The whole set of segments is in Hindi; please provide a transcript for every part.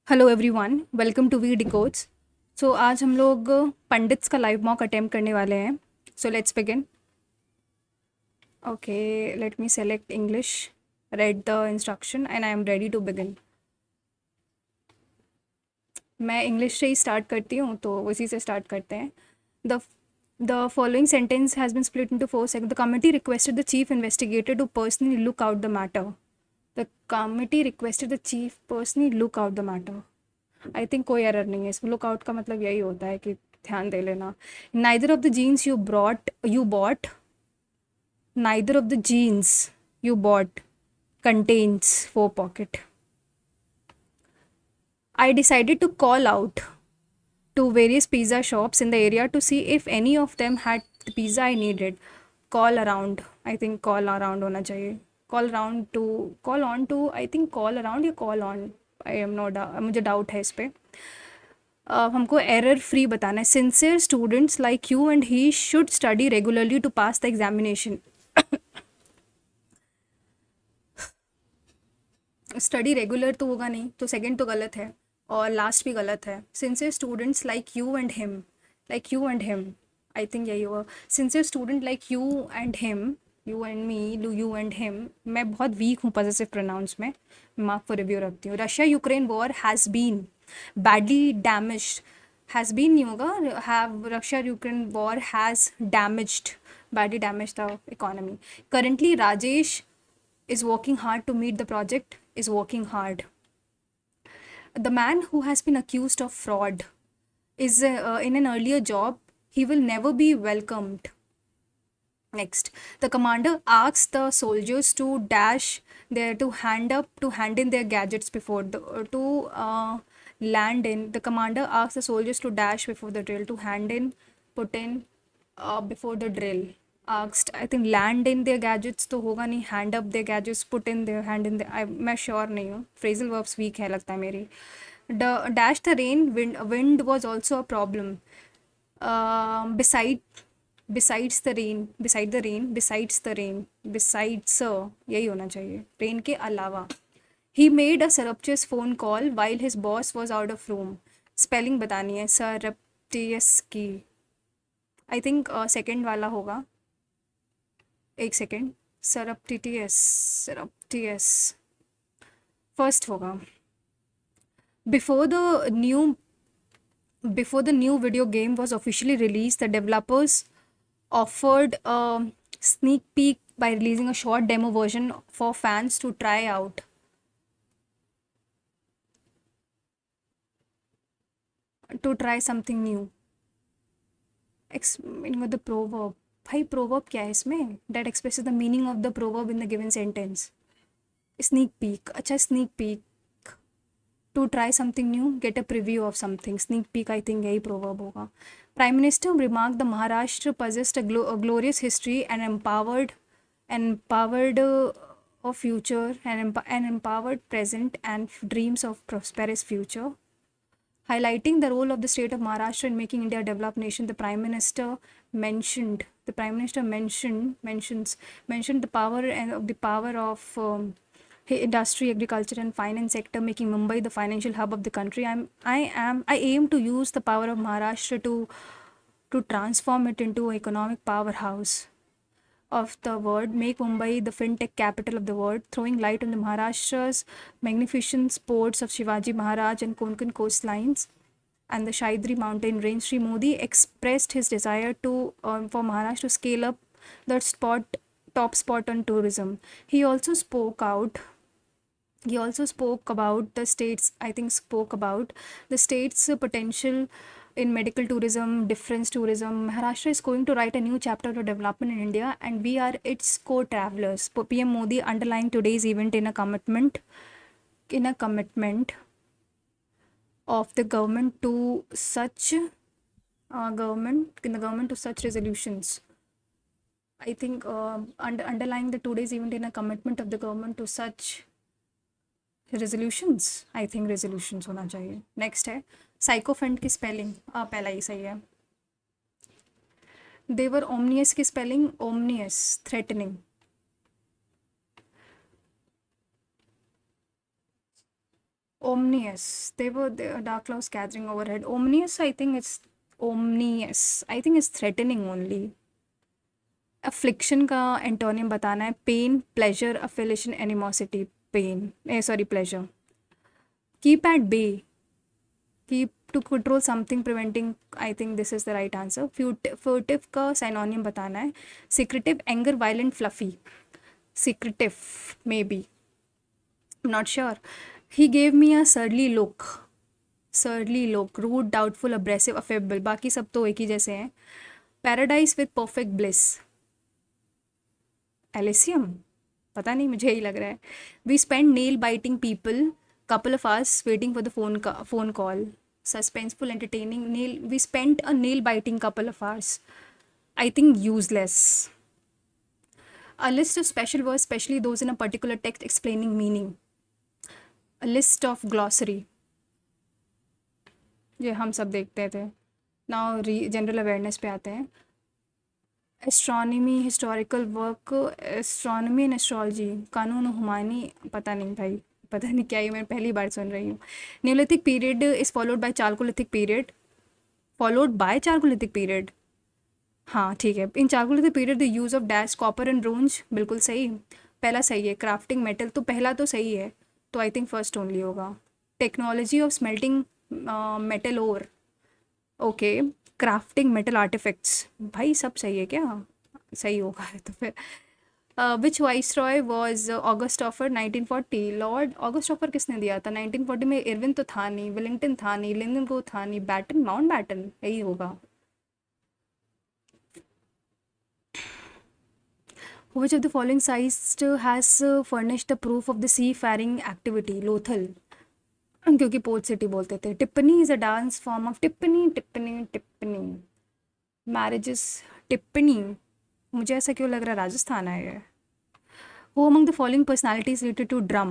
Hello everyone, welcome to V decodes. So आज हम लोग पंडित्स का लाइव मॉक अटेम्प्ट करने वाले हैं। So let's begin. Okay, let me select English, read the instruction and I am ready to begin. मैं इंग्लिश से ही स्टार्ट करती हूँ, तो उसी से स्टार्ट करते हैं। The the following sentence has been split into four sections. The committee requested the chief investigator to personally look out the matter. The committee requested the chief personally look out the matter. I think कोई एरर नहीं है इसमें। लुकआउट का मतलब यही होता है कि ध्यान दे लेना। Neither of the jeans you bought neither of the jeans you bought contains four pocket. I decided to call out to various pizza shops in the area to see if any of them had the pizza I needed. Call around, I think call around होना चाहिए। call on to I think call around या call on, I am no doubt, मुझे डाउट है इस पे। हमको एरर फ्री बताना है। Sincere students like you and he should study regularly to pass the examination. Study regular तो होगा नहीं, तो सेकंड तो गलत है और लास्ट भी गलत है। Sincere students like you and him, I think यही होगा। Sincere student like you and me, you and him. मैं बहुत वीक हूँ पॉजिटिव प्रोनाउंस में, मार्क फॉर रिव्यू रखती हूँ। Russia Ukraine war has been badly damaged, has been नहीं होगा, have Russia Ukraine war has damaged, badly damaged the economy. Currently, Rajesh is working hard to meet the project, is working hard. The man who has been accused of fraud is in an earlier job. He will never be welcomed. Next, the commander asks the soldiers to dash their to hand in their gadgets before the to land in. The commander asks the soldiers to dash before the drill, to hand in, put in before the drill. Asked, I think land in their gadgets तो होगा नहीं, hand up their gadgets, put in their hand in the, मैं sure नहीं हूँ, phrasal verbs weak है लगता है मेरी। Dash the rain, wind was also a problem. Besides the rain, besides यही होना चाहिए, rain के अलावा। He made a surreptitious phone call while his boss was out of room. Spelling बतानी है surreptitious की, आई थिंक सेकेंड वाला होगा। एक सेकेंड, सरप्टिटियस फर्स्ट होगा। Before the new video game was officially released, the developers offered a sneak peek by releasing a short demo version for fans to try out. To try something new. Meaning of the proverb. भाई proverb क्या है इसमें? That expresses the meaning of the proverb in the given sentence. Sneak peek. अच्छा, sneak peek. To try something new, get a preview of something. Sneak peek, I think यही proverb होगा। Prime Minister remarked the Maharashtra possessed a glorious history and empowered a future, and empowered present and dreams of prosperous future. Highlighting the role of the state of Maharashtra in making India a developed nation, the Prime Minister mentioned the power of industry, agriculture, and finance sector, making Mumbai the financial hub of the country. I aim to use the power of Maharashtra to transform it into an economic powerhouse of the world, make Mumbai the fintech capital of the world, throwing light on the Maharashtra's magnificent ports of Shivaji Maharaj and Konkan coastlines and the Shaidri mountain range. Sri Modi expressed his desire for Maharashtra to scale up the top spot on tourism. He also spoke about the state's potential in medical tourism, defense tourism. Maharashtra is going to write a new chapter of development in India, and we are its co-travelers. PM Modi underlying today's event in a commitment of the government to such resolutions. I think underlying the today's event in a commitment of the government to such resolutions. I think resolutions होना चाहिए। नेक्स्ट है साइकोफेंट की स्पेलिंग, पहला ही सही है। देवर ओमनियस की spelling ominous, threatening. Omnious. They were the dark clouds gathering overhead. Omnious, I think it's omnious. I think it's threatening only. Affliction का एंटोनियम बताना है. Pain, pleasure, affiliation, animosity. Pain sorry pleasure. Keep at bay. Keep to control something preventing. I think this is the right answer. Furtive का synonym बताना है. Secretive, anger, violent, fluffy. Secretive, maybe. Not sure. He gave me a surly look. Surly look. Rude, doubtful, abrasive, affable. बाकी सब तो एक ही जैसे हैं. Paradise with perfect bliss. Elysium. पता नहीं, मुझे यही लग रहा है. We spent nail biting people. Couple of hours waiting for the phone call. Suspenseful, entertaining. We spent a nail biting couple of hours. I think useless. A list of special words, especially those in a particular text explaining meaning. A list of glossary. ये हम सब देखते थे. नाउ जनरल अवेयरनेस पे आते हैं. Astronomy, historical work, astronomy and astrology, कानून हुमानी, पता नहीं भाई, पता नहीं क्या, ये मैं पहली बार सुन रही हूँ. Neolithic period is followed by chalcolithic period. Followed by chalcolithic period. हाँ ठीक है. In chalcolithic period the use of dash, copper and bronze. बिल्कुल सही. पहला सही है. क्राफ्टिंग मेटल, तो पहला तो सही है, तो आई थिंक फर्स्ट ओनली होगा. Technology of smelting metal ore. Okay. Crafting metal artefacts. भाई सब सही है क्या? सही होगा तो फिर. Which viceroy was August offer 1940. Lord August offer किसने दिया था 1940 में? इरविन तो था नहीं, विलिंगटन था नहीं, लिंकन को था नहीं, बैटन, माउंट बैटन यही होगा. Which of the following sites has furnished the proof of the seafaring activity? Lothal, क्योंकि पोर्ट सिटी बोलते थे. टिप्पणी is a dance form of. टिप्पणी टिप्पणी टिप्पणी. मैरिजेस. टिप्पणी. मुझे ऐसा क्यों लग रहा है राजस्थान है ये. Who among the following personalities related to drum?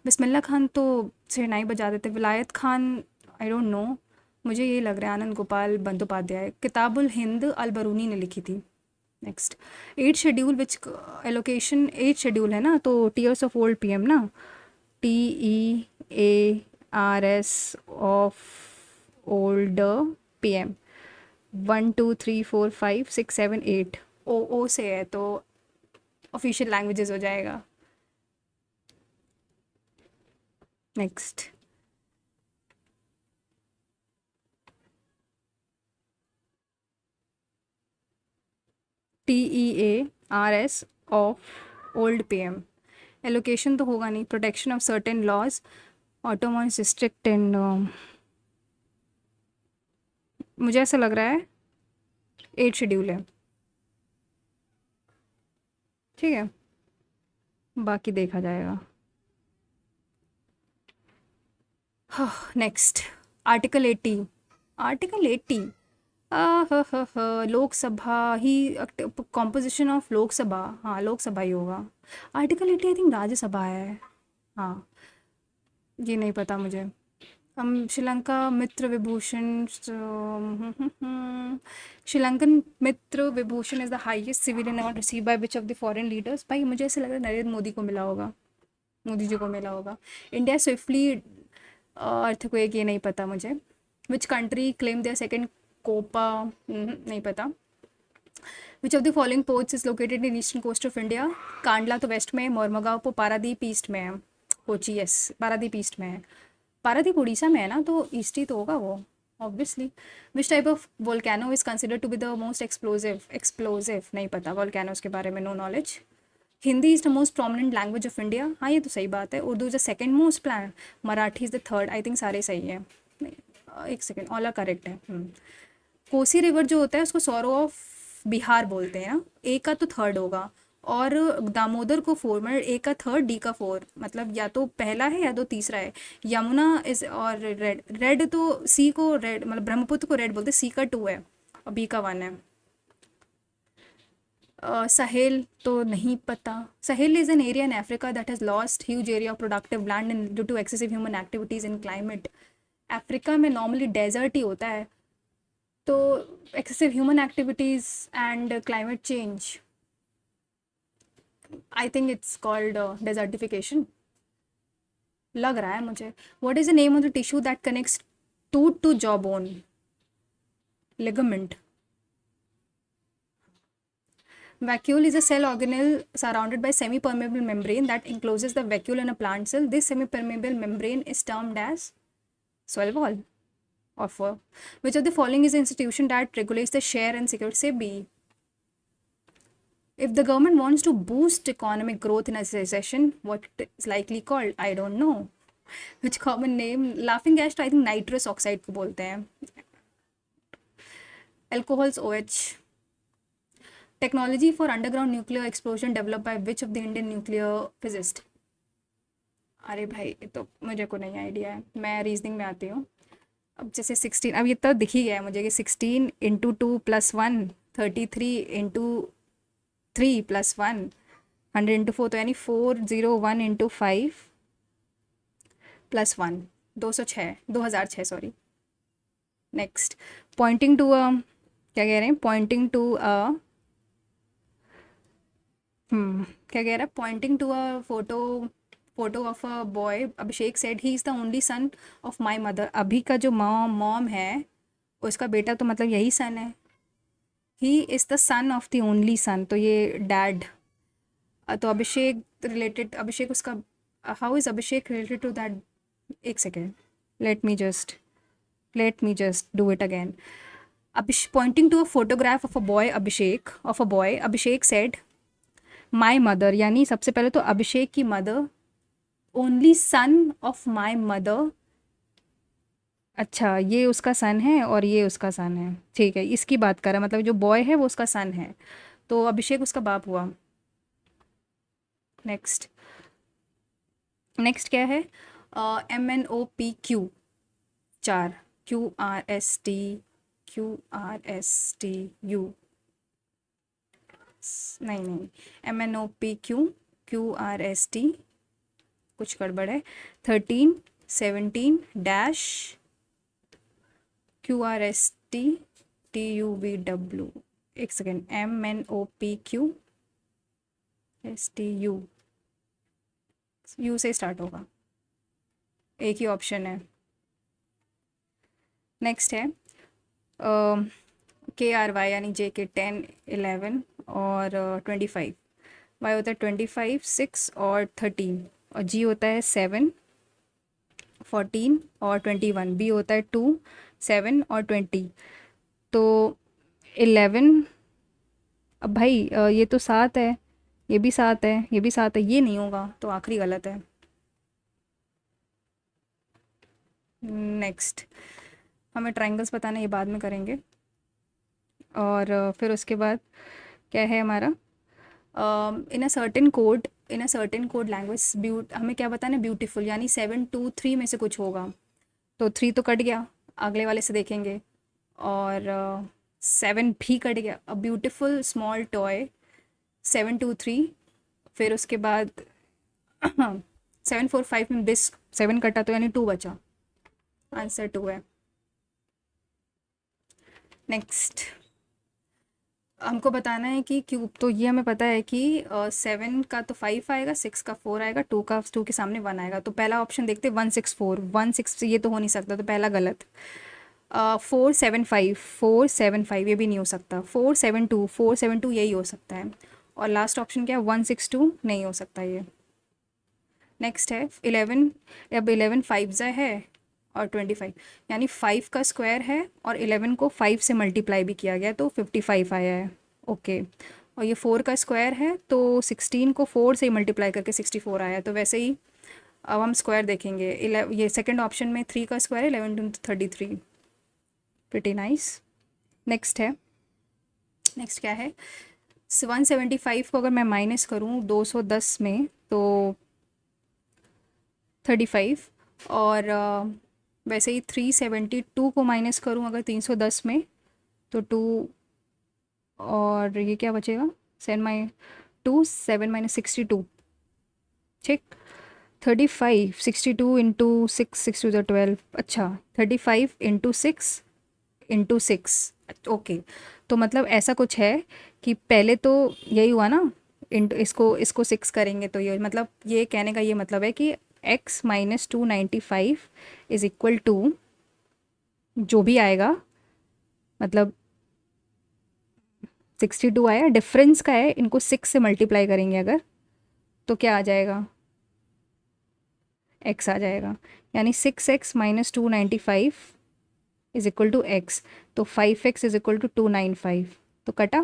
Bismillah Khan तो शहनाई बजा देते. विलायत खान, आई डोंट नो, मुझे ये लग रहा है आनंद गोपाल बंदोपाध्याय. किताबुल हिंद अल बरूनी ने लिखी थी. Next. 8 schedule which allocation. 8 schedule है ना, तो टीयर्स ऑफ ओल्ड पीएम ना. TEARS of old PM. 1 2 3 4 5 6 7 8. O से है तो ऑफिशियल लैंग्वेजेस हो जाएगा. Next. TEARS of old PM. Allocation तो होगा नहीं. Protection of certain laws. Autonomous district and मुझे ऐसा लग रहा है 8 शेड्यूल है. ठीक है, बाकी देखा जाएगा. Next. Article 80. Article 80. Lok Sabha he. Composition of Lok Sabha. हाँ लोकसभा ही होगा. आर्टिकल 80 आई थिंक राज्यसभा है. हाँ ये नहीं पता मुझे. हम Sri Lanka Mitra Vibhushana. Sri Lankan Mitra Vibhushana is the highest civilian award received by which of the foreign leaders. भाई मुझे ऐसा लग रहा है नरेंद्र मोदी को मिला होगा. मोदी जी को मिला होगा. इंडिया स्विफ्टली अर्थक्वेक, ये नहीं पता मुझे. Which country claim their second Copa. नहीं पता. Which of the following ports is located in eastern coast of India. Kandla तो वेस्ट में है. मोरमगांव पारादीप ईस्ट में है. कोची, यस पारादीप ईस्ट में है. पारादीप उड़ीसा में है ना, तो ईस्ट ही तो होगा वो obviously. Which type of volcano is considered to be the most explosive. नहीं पता वोल्केनोज के बारे में, no knowledge. Hindi is the most prominent language of India. हाँ ये तो सही बात है. Urdu is the second most plan. Marathi is the third. I think सारे सही है. एक सेकेंड, ऑल आर करेक्ट है. कोसी रिवर जो होता है उसको सौरो ऑफ बिहार बोलते हैं ना. ए का तो थर्ड होगा. और दामोदर को 4, मतलब ए का थर्ड, डी का 4, मतलब या तो पहला है या तो तीसरा है. यमुना इज और रेड तो सी को रेड, मतलब ब्रह्मपुत्र को रेड बोलते. सी का 2 है और बी का 1 है. साहेल तो नहीं पता. Sahel is an area in Africa that has lost huge area of productive land in due to excessive human activities in climate. Africa में नॉर्मली डेजर्ट ही होता है, तो excessive human activities and climate change, I think it's called desertification. लग रहा है मुझे. What is the name of the tissue that connects tooth to jaw bone? Ligament. Vacuole is a cell organelle surrounded by semi-permeable membrane that encloses the vacuole in a plant cell. This semi-permeable membrane is termed as cell wall. Or for which of the following is the institution that regulates the share and security? Say B. If the government wants to boost economic growth in a recession, what is likely called? I don't know. Which common name? Laughing gas to I think nitrous oxide को बोलते हैं. Alcohols OH. Technology for underground nuclear explosion developed by which of the Indian nuclear physicist? अरे भाई ये तो मुझे को नहीं आइडिया है. मैं रीजनिंग में आती हूँ. अब जैसे 16, अब ये तो दिख ही गया है मुझे कि 16 इंटू 2 + 1, 33 इंटू 3 + 1, 100 इंटू 4, तो यानी 401 into 5 + 1, 206, 2006 sorry. Next. Pointing to a, क्या कह रहे हैं? पॉइंटिंग टू अ, क्या कह रहा है? Pointing to a photo of a boy, Abhishek said he is the only son of my mother. अभी का जो मॉम है उसका बेटा, तो मतलब यही सन है. He is the son of the only son, तो ये डैड. तो अभिषेक रिलेटेड, अभिषेक उसका, how is Abhishek related to that? एक second, let me just do it again. Pointing to a photograph of a boy, Abhishek said my mother, यानी सबसे पहले तो अभिषेक की mother, only son of my mother. अच्छा, ये उसका सन है और ये उसका सन है. ठीक है, इसकी बात कर रहा है, मतलब जो बॉय है वो उसका सन है, तो अभिषेक उसका बाप हुआ. नेक्स्ट. नेक्स्ट क्या है? MNOPQ 4, QRSTU. नहीं, MNOPQ QRST कुछ गड़बड़ है. 13 17 डैश QRSTTUVW. एक सेकेंड. MNOPQSTU, यू से स्टार्ट होगा, एक ही ऑप्शन है. नेक्स्ट है KRY यानी जे के 10 11 और 25. वाई होता है 25 6 और 13, और जी होता है 7 14 और 21. बी होता है 2 7 और 20. तो 11, अब भाई ये तो 7 है, ये भी 7 है, ये भी 7 है, ये नहीं होगा, तो आखिरी गलत है. नेक्स्ट. हमें ट्रायंगल्स बताना, ये बाद में करेंगे. और फिर उसके बाद क्या है हमारा? इन अ सर्टेन कोड लैंग्वेज हमें क्या बताना है? ब्यूटीफुल, यानी 7 2 3 में से कुछ होगा, तो 3 तो कट गया, अगले वाले से देखेंगे. और 7 भी कट गया. A beautiful small toy 7 2 3. फिर उसके बाद 7 4 5 में बिस्क 7 कटा, तो यानी 2 बचा. आंसर 2 है. नेक्स्ट. हमको बताना है कि क्यूब, तो ये हमें पता है कि 7 का तो 5 आएगा, 6 का 4 आएगा, 2 के सामने 1 आएगा. तो पहला ऑप्शन देखते हैं 164. 1 6 ये तो हो नहीं सकता, तो पहला गलत. 4 7 5 ये भी नहीं हो सकता. 4 7 2 यही हो सकता है. और लास्ट ऑप्शन क्या है? 1 6 2 नहीं हो सकता ये. नेक्स्ट है 11. अब 11 5 है और 25, यानी 5 का स्क्वायर है और 11 को 5 से मल्टीप्लाई भी किया गया, तो 55 आया है. ओके. और ये 4 का स्क्वायर है, तो 16 को 4 से मल्टीप्लाई करके 64 आया है. तो वैसे ही अब हम स्क्वायर देखेंगे. ये सेकंड ऑप्शन में 3 का स्क्वायर है, 11 × 33. Pretty nice. नेक्स्ट है. नेक्स्ट क्या है? 175 को अगर मैं माइनस करूँ 210 में, तो 35. और वैसे ही 372 को माइनस करूँ अगर 310 में, तो 2. और ये क्या बचेगा? 7 - 62. ठीक. 35 62 इंटू 6 6 2 12. अच्छा, 35 इंटू 6 इंटू 6. ओके. तो मतलब ऐसा कुछ है कि पहले तो यही हुआ ना, इंटू इसको 6 करेंगे, तो ये मतलब ये कहने का ये मतलब है कि x minus 295 is equal to जो भी आएगा, मतलब 62 आया, डिफरेंस का है, इनको 6 से मल्टीप्लाई करेंगे अगर, तो क्या आ जाएगा, x आ जाएगा। यानी 6x minus 295 is equal to x. तो 5x इज इक्वल टू 295, तो कटा,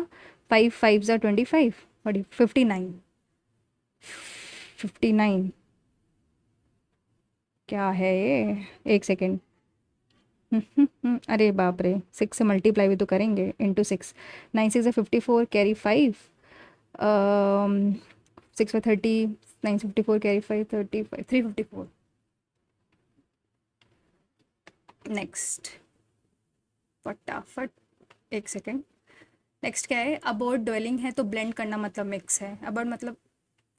5 5 ज़ा 25 और 59, 59 क्या है ये, एक सेकेंड। अरे बाप रे, 6 से मल्टीप्लाई भी तो करेंगे, इंटू 6, 9 6 54, कैरी 5, 6 में 30, 9 से 54 कैरी 5, 35, 354। नेक्स्ट, फटाफट, एक सेकेंड। नेक्स्ट क्या है, अबोर्ड ड्वेलिंग है तो ब्लेंड करना मतलब मिक्स है, अबोर्ड मतलब,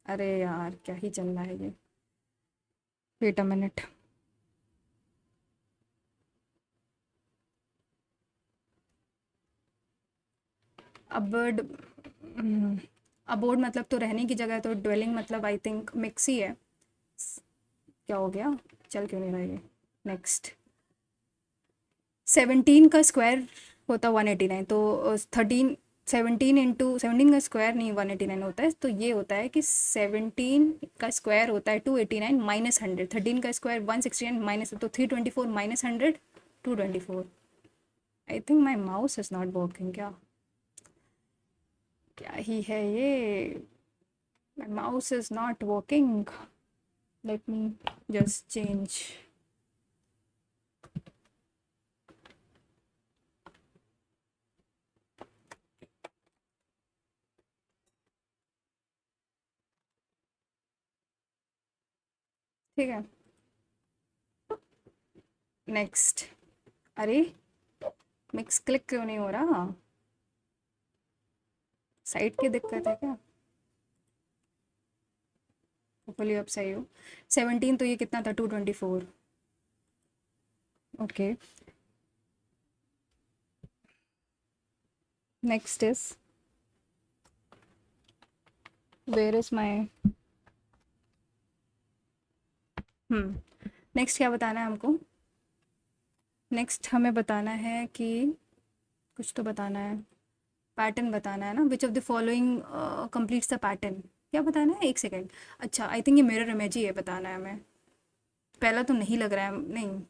अरे यार क्या ही चल रहा है ये, wait a minute. Aboard, aboard मतलब तो रहने की जगह है, तो ड्वेलिंग मतलब आई थिंक मिक्स ही है। क्या हो गया, चल क्यों नहीं रहा ये। नेक्स्ट, 17 का स्क्वायर होता 189, तो 13, 17 इंटू 17 का स्क्वायर नहीं 189 होता है, तो ये होता है कि 17 का स्क्वायर होता है 289 माइनस 100, 13 का स्क्वायर 169 माइनस, तो 324 minus 100, 224। I think my mouse is not working, क्या क्या ही है ये, my mouse is not working, let me just change. ठीक है, नेक्स्ट। अरे मिक्स क्लिक क्यों नहीं हो रहा, साइट की दिक्कत है क्या, होपफुली अब सही हो। 17, तो ये कितना था, 224। Okay, next is, where is my, next क्या बताना है हमको, नेक्स्ट हमें बताना है कि, कुछ तो बताना है, पैटर्न बताना है ना, विच of the following completes the pattern, क्या बताना है, एक सेकेंड। अच्छा, आई थिंक ये मिरर इमेज ही है, बताना है हमें, पहला तो नहीं लग रहा है, नहीं,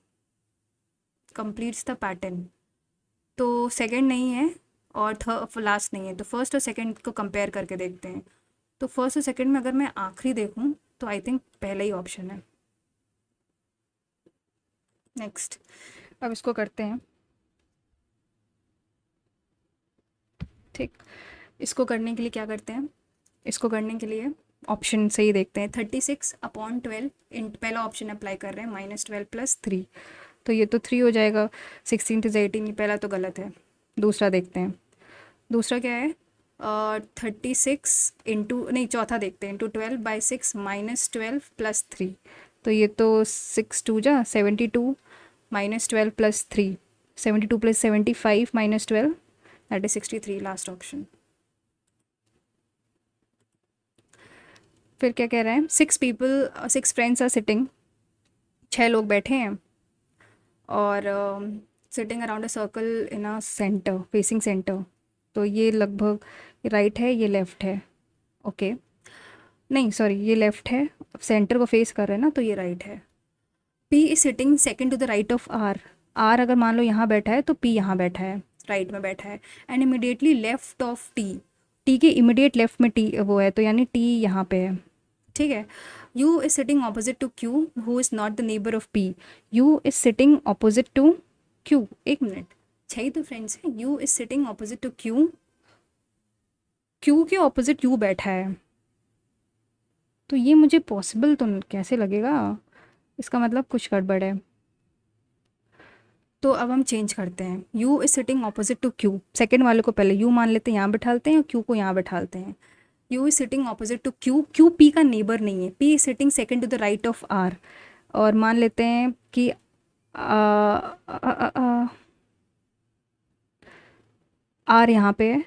कंप्लीट्स द पैटर्न, तो सेकंड नहीं है, और थर्ड लास्ट नहीं है, तो फर्स्ट और सेकंड को कंपेयर करके देखते हैं। तो फर्स्ट और सेकंड में अगर मैं आखिरी देखूं, तो आई थिंक पहला ही ऑप्शन है। नेक्स्ट, अब इसको करते हैं, ठीक, इसको करने के लिए क्या करते हैं, इसको करने के लिए ऑप्शन से ही देखते हैं, 36/12 इन पहला ऑप्शन अप्लाई कर रहे हैं, -12 + 3, तो ये तो 3 हो जाएगा, 16 इज 18, ये पहला तो गलत है, दूसरा देखते हैं, दूसरा क्या है, 36 इंटू, नहीं चौथा देखते हैं, इंटू 12/6 -12 + 3, तो ये तो 6 2 जा 72, -12 + 3, 72 + 75 -12, दैट इज 63, लास्ट ऑप्शन। फिर क्या कह रहा है, 6 फ्रेंड्स आर सिटिंग, 6 लोग बैठे हैं, और sitting around a circle in a centre, facing centre, तो ये लगभग राइट है, ये लेफ्ट है, ओके, नहीं सॉरी, ये लेफ्ट है, सेंटर को फेस कर रहे हैं ना, तो ये राइट है। P is sitting second to the right of R, R अगर मान लो यहाँ बैठा है, तो पी यहाँ बैठा है, राइट में बैठा है, and immediately left of T, T के इमिडिएट लेफ्ट में टी वो है, तो यानी टी यहाँ पे है, ठीक है। U is sitting opposite to Q who is not the neighbour of P, U is sitting opposite to Q, एक मिनट, छह तो फ्रेंड्स हैं, U is sitting opposite to Q, Q के ऑपोजिट यू बैठा है, तो ये मुझे पॉसिबल तो कैसे लगेगा, इसका मतलब कुछ गड़बड़ है, तो अब हम चेंज करते हैं, U is sitting opposite to Q, second वाले को पहले यू मान लेते हैं, यहाँ बैठालते हैं, और क्यू को यहाँ बैठालते हैं, U is sitting opposite to Q, Q P का नेबर नहीं है, P is sitting second to the right of R, और मान लेते हैं कि आर यहाँ पे है,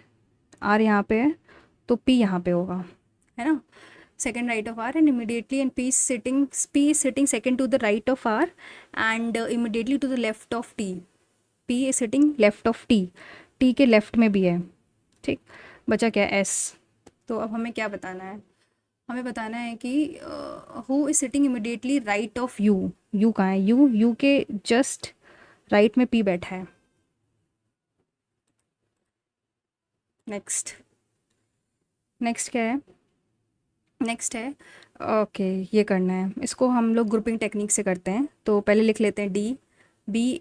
आर यहाँ पे है, तो पी यहाँ पे होगा, है ना, second right of R, and immediately, and P is sitting second to the right of R, and immediately to the left of T. P is sitting left of T. T के लेफ्ट में भी है, ठीक। बचा क्या, S। तो अब हमें क्या बताना है, हमें बताना है कि who is sitting immediately right of you. You कहाँ है, यू के जस्ट राइट में P बैठा है। नेक्स्ट क्या है, नेक्स्ट है, ओके ये करना है, इसको हम लोग ग्रुपिंग टेक्निक से करते हैं। तो पहले लिख लेते हैं D, B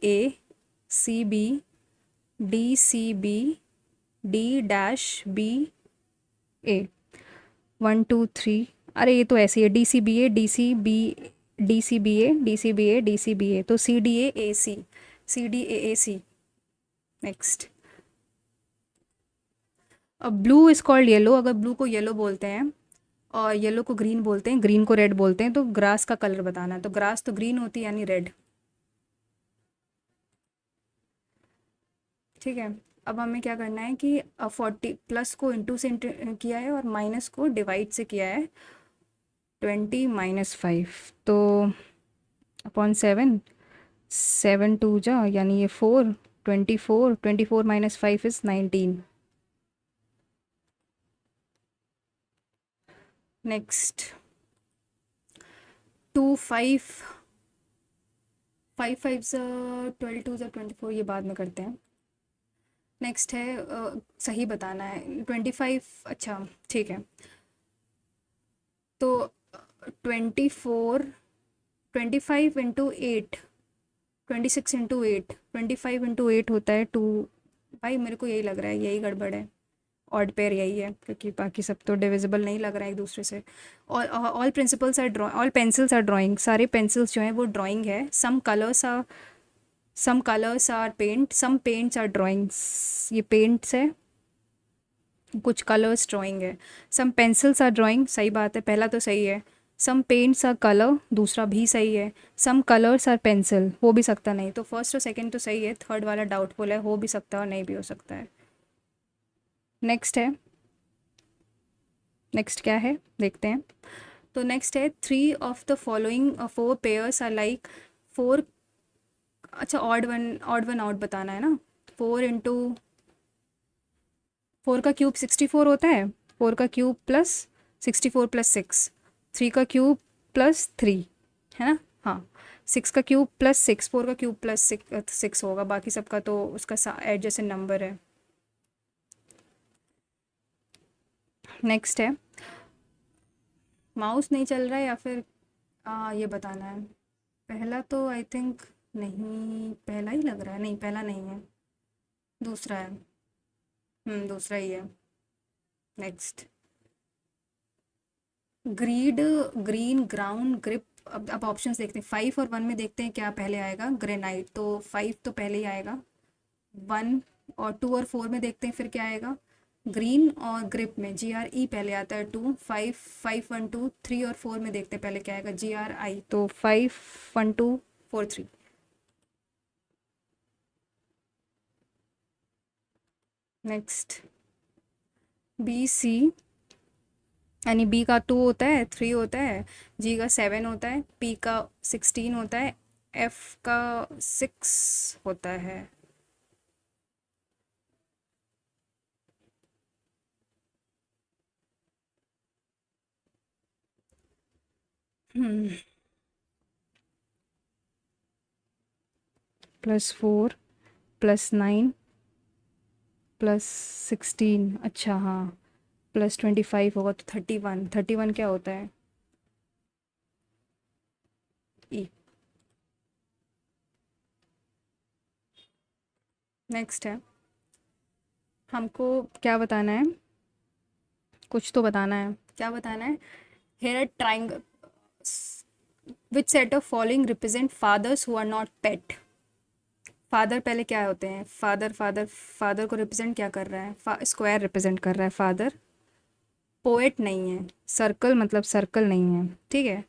D C B D dash B A, 1 2 3। अरे ये तो ऐसे ही है, DCBA DCB DCBA DCBA DCBA, तो CDAAC CDAAC। नेक्स्ट, अब ब्लू इज कॉल्ड येलो। अगर ब्लू को येलो बोलते हैं और येलो को ग्रीन बोलते हैं, ग्रीन को रेड बोलते हैं, तो ग्रास का कलर बताना है। तो ग्रास तो ग्रीन होती है यानी रेड, ठीक है। अब हमें क्या करना है कि 40 प्लस को इंटू से किया है और माइनस को डिवाइड से किया है, 20 माइनस 5, तो अपॉन 7, 7 2 जा यानी ये 4, 24 माइनस 5 इज़ 19। नेक्स्ट 2 5 5 5 12 2 24, ये बाद में करते हैं। नेक्स्ट है सही बताना है 25, अच्छा ठीक है। तो 25 इंटू 8, 26 इंटू 8, 25 इंटू 8 होता है 2। भाई मेरे को यही लग रहा है, यही गड़बड़ है, ऑड पेयर यही है, क्योंकि बाकी सब तो डिविजिबल नहीं लग रहा है एक दूसरे से। और all principles are drawing, all pencils are drawing, सारे पेंसिल्स जो हैं वो ड्राइंग है। Some colours are paint, some paints are drawings, ये पेंट्स है, कुछ कलर्स ड्राइंग है। सम पेंसिल्स आर ड्राइंग, सही बात है, पहला तो सही है। सम पेंट्स आर कलर, दूसरा भी सही है। सम कलर्स आर पेंसिल, हो भी सकता नहीं, तो फर्स्ट और सेकंड तो सही है, थर्ड वाला डाउटफुल है, हो भी सकता है और नहीं भी हो सकता है। नेक्स्ट है, नेक्स्ट क्या है देखते हैं। तो नेक्स्ट है 3 of the following 4 pairs are like 4, अच्छा ऑड वन आउट बताना है ना। 4 इंटू 4 का क्यूब 64 होता है, 4 का क्यूब प्लस 64 प्लस 6, 3 का क्यूब प्लस 3 है ना, हाँ। 6 का क्यूब प्लस 6, 4 का क्यूब प्लस 6 होगा, बाकी सबका तो उसका एडजेसेंट नंबर है। नेक्स्ट है, माउस नहीं चल रहा है या फिर ये बताना है। पहला तो आई थिंक नहीं, पहला ही लग रहा है, नहीं पहला नहीं है, दूसरा है, दूसरा ही है। Next, greed green ground grip. अब ऑप्शंस देखते हैं, 5 और 1 में देखते हैं क्या पहले आएगा। ग्रेनाइट, तो 5 तो पहले ही आएगा। 1 और 2 और 4 में देखते हैं फिर क्या आएगा। ग्रीन और ग्रिप में GRE पहले आता है। 2 5 5 1 2 3 और 4 में देखते हैं पहले क्या आएगा, GRI, तो 5 1 2 4 3। नेक्स्ट, BC, यानी B का 2 होता है, 3 होता है, G का 7 होता है, P का 16 होता है, F का 6 होता है। +4 +9 +16, अच्छा हाँ, +25 होगा तो 31। 31 क्या होता है, E। नेक्स्ट है, हमको क्या बताना है, कुछ तो बताना है, क्या बताना है। Here triangle, which set of following represent fathers who are not pet. Father पहले क्या होते हैं, फादर को रिप्रेजेंट क्या कर रहा है, स्क्वायर रिप्रेजेंट कर रहा है फादर। पोएट नहीं है, सर्कल मतलब सर्कल नहीं है, ठीक है।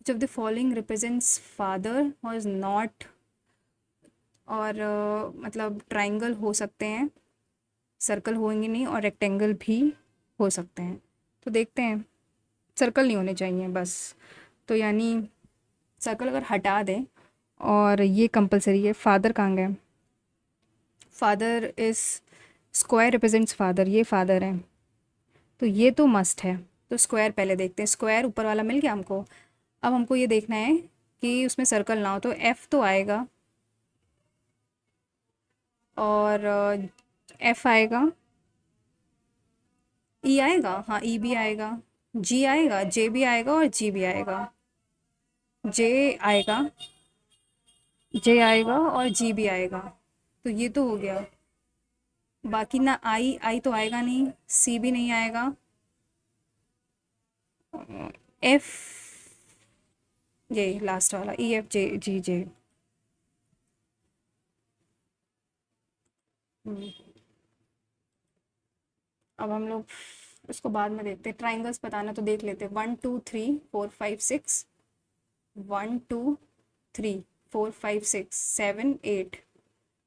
जब the following represents father was not, और मतलब ट्राइंगल हो सकते हैं, सर्कल होंगे नहीं, और रेक्टेंगल भी हो सकते हैं। तो देखते हैं, सर्कल नहीं होने चाहिए बस। तो यानी सर्कल अगर हटा दें, और ये कंपलसरी है, फादर कहाँ गए, father is, square represents father, ये फादर है, तो ये तो मस्ट है। तो स्क्वायर पहले देखते हैं, स्क्वायर ऊपर वाला मिल गया हमको। अब हमको ये देखना है कि उसमें सर्कल ना हो, तो एफ़ तो आएगा, और एफ़ आएगा, ई आएगा, हाँ ई भी आएगा, जी आएगा, जे भी आएगा और जी भी आएगा, जे आएगा, जे आएगा और जी भी आएगा। तो ये तो हो गया। बाकी ना आई, आई तो आएगा नहीं, सी भी नहीं आएगा, एफ, ये लास्ट वाला ई एफ जे जी जे। हम्म, अब हम लोग इसको बाद में देखते हैं, ट्राइंगल्स बताना तो देख लेते हैं, 1 2 3 4 5 6, 1 2 3 4 5 6 7 8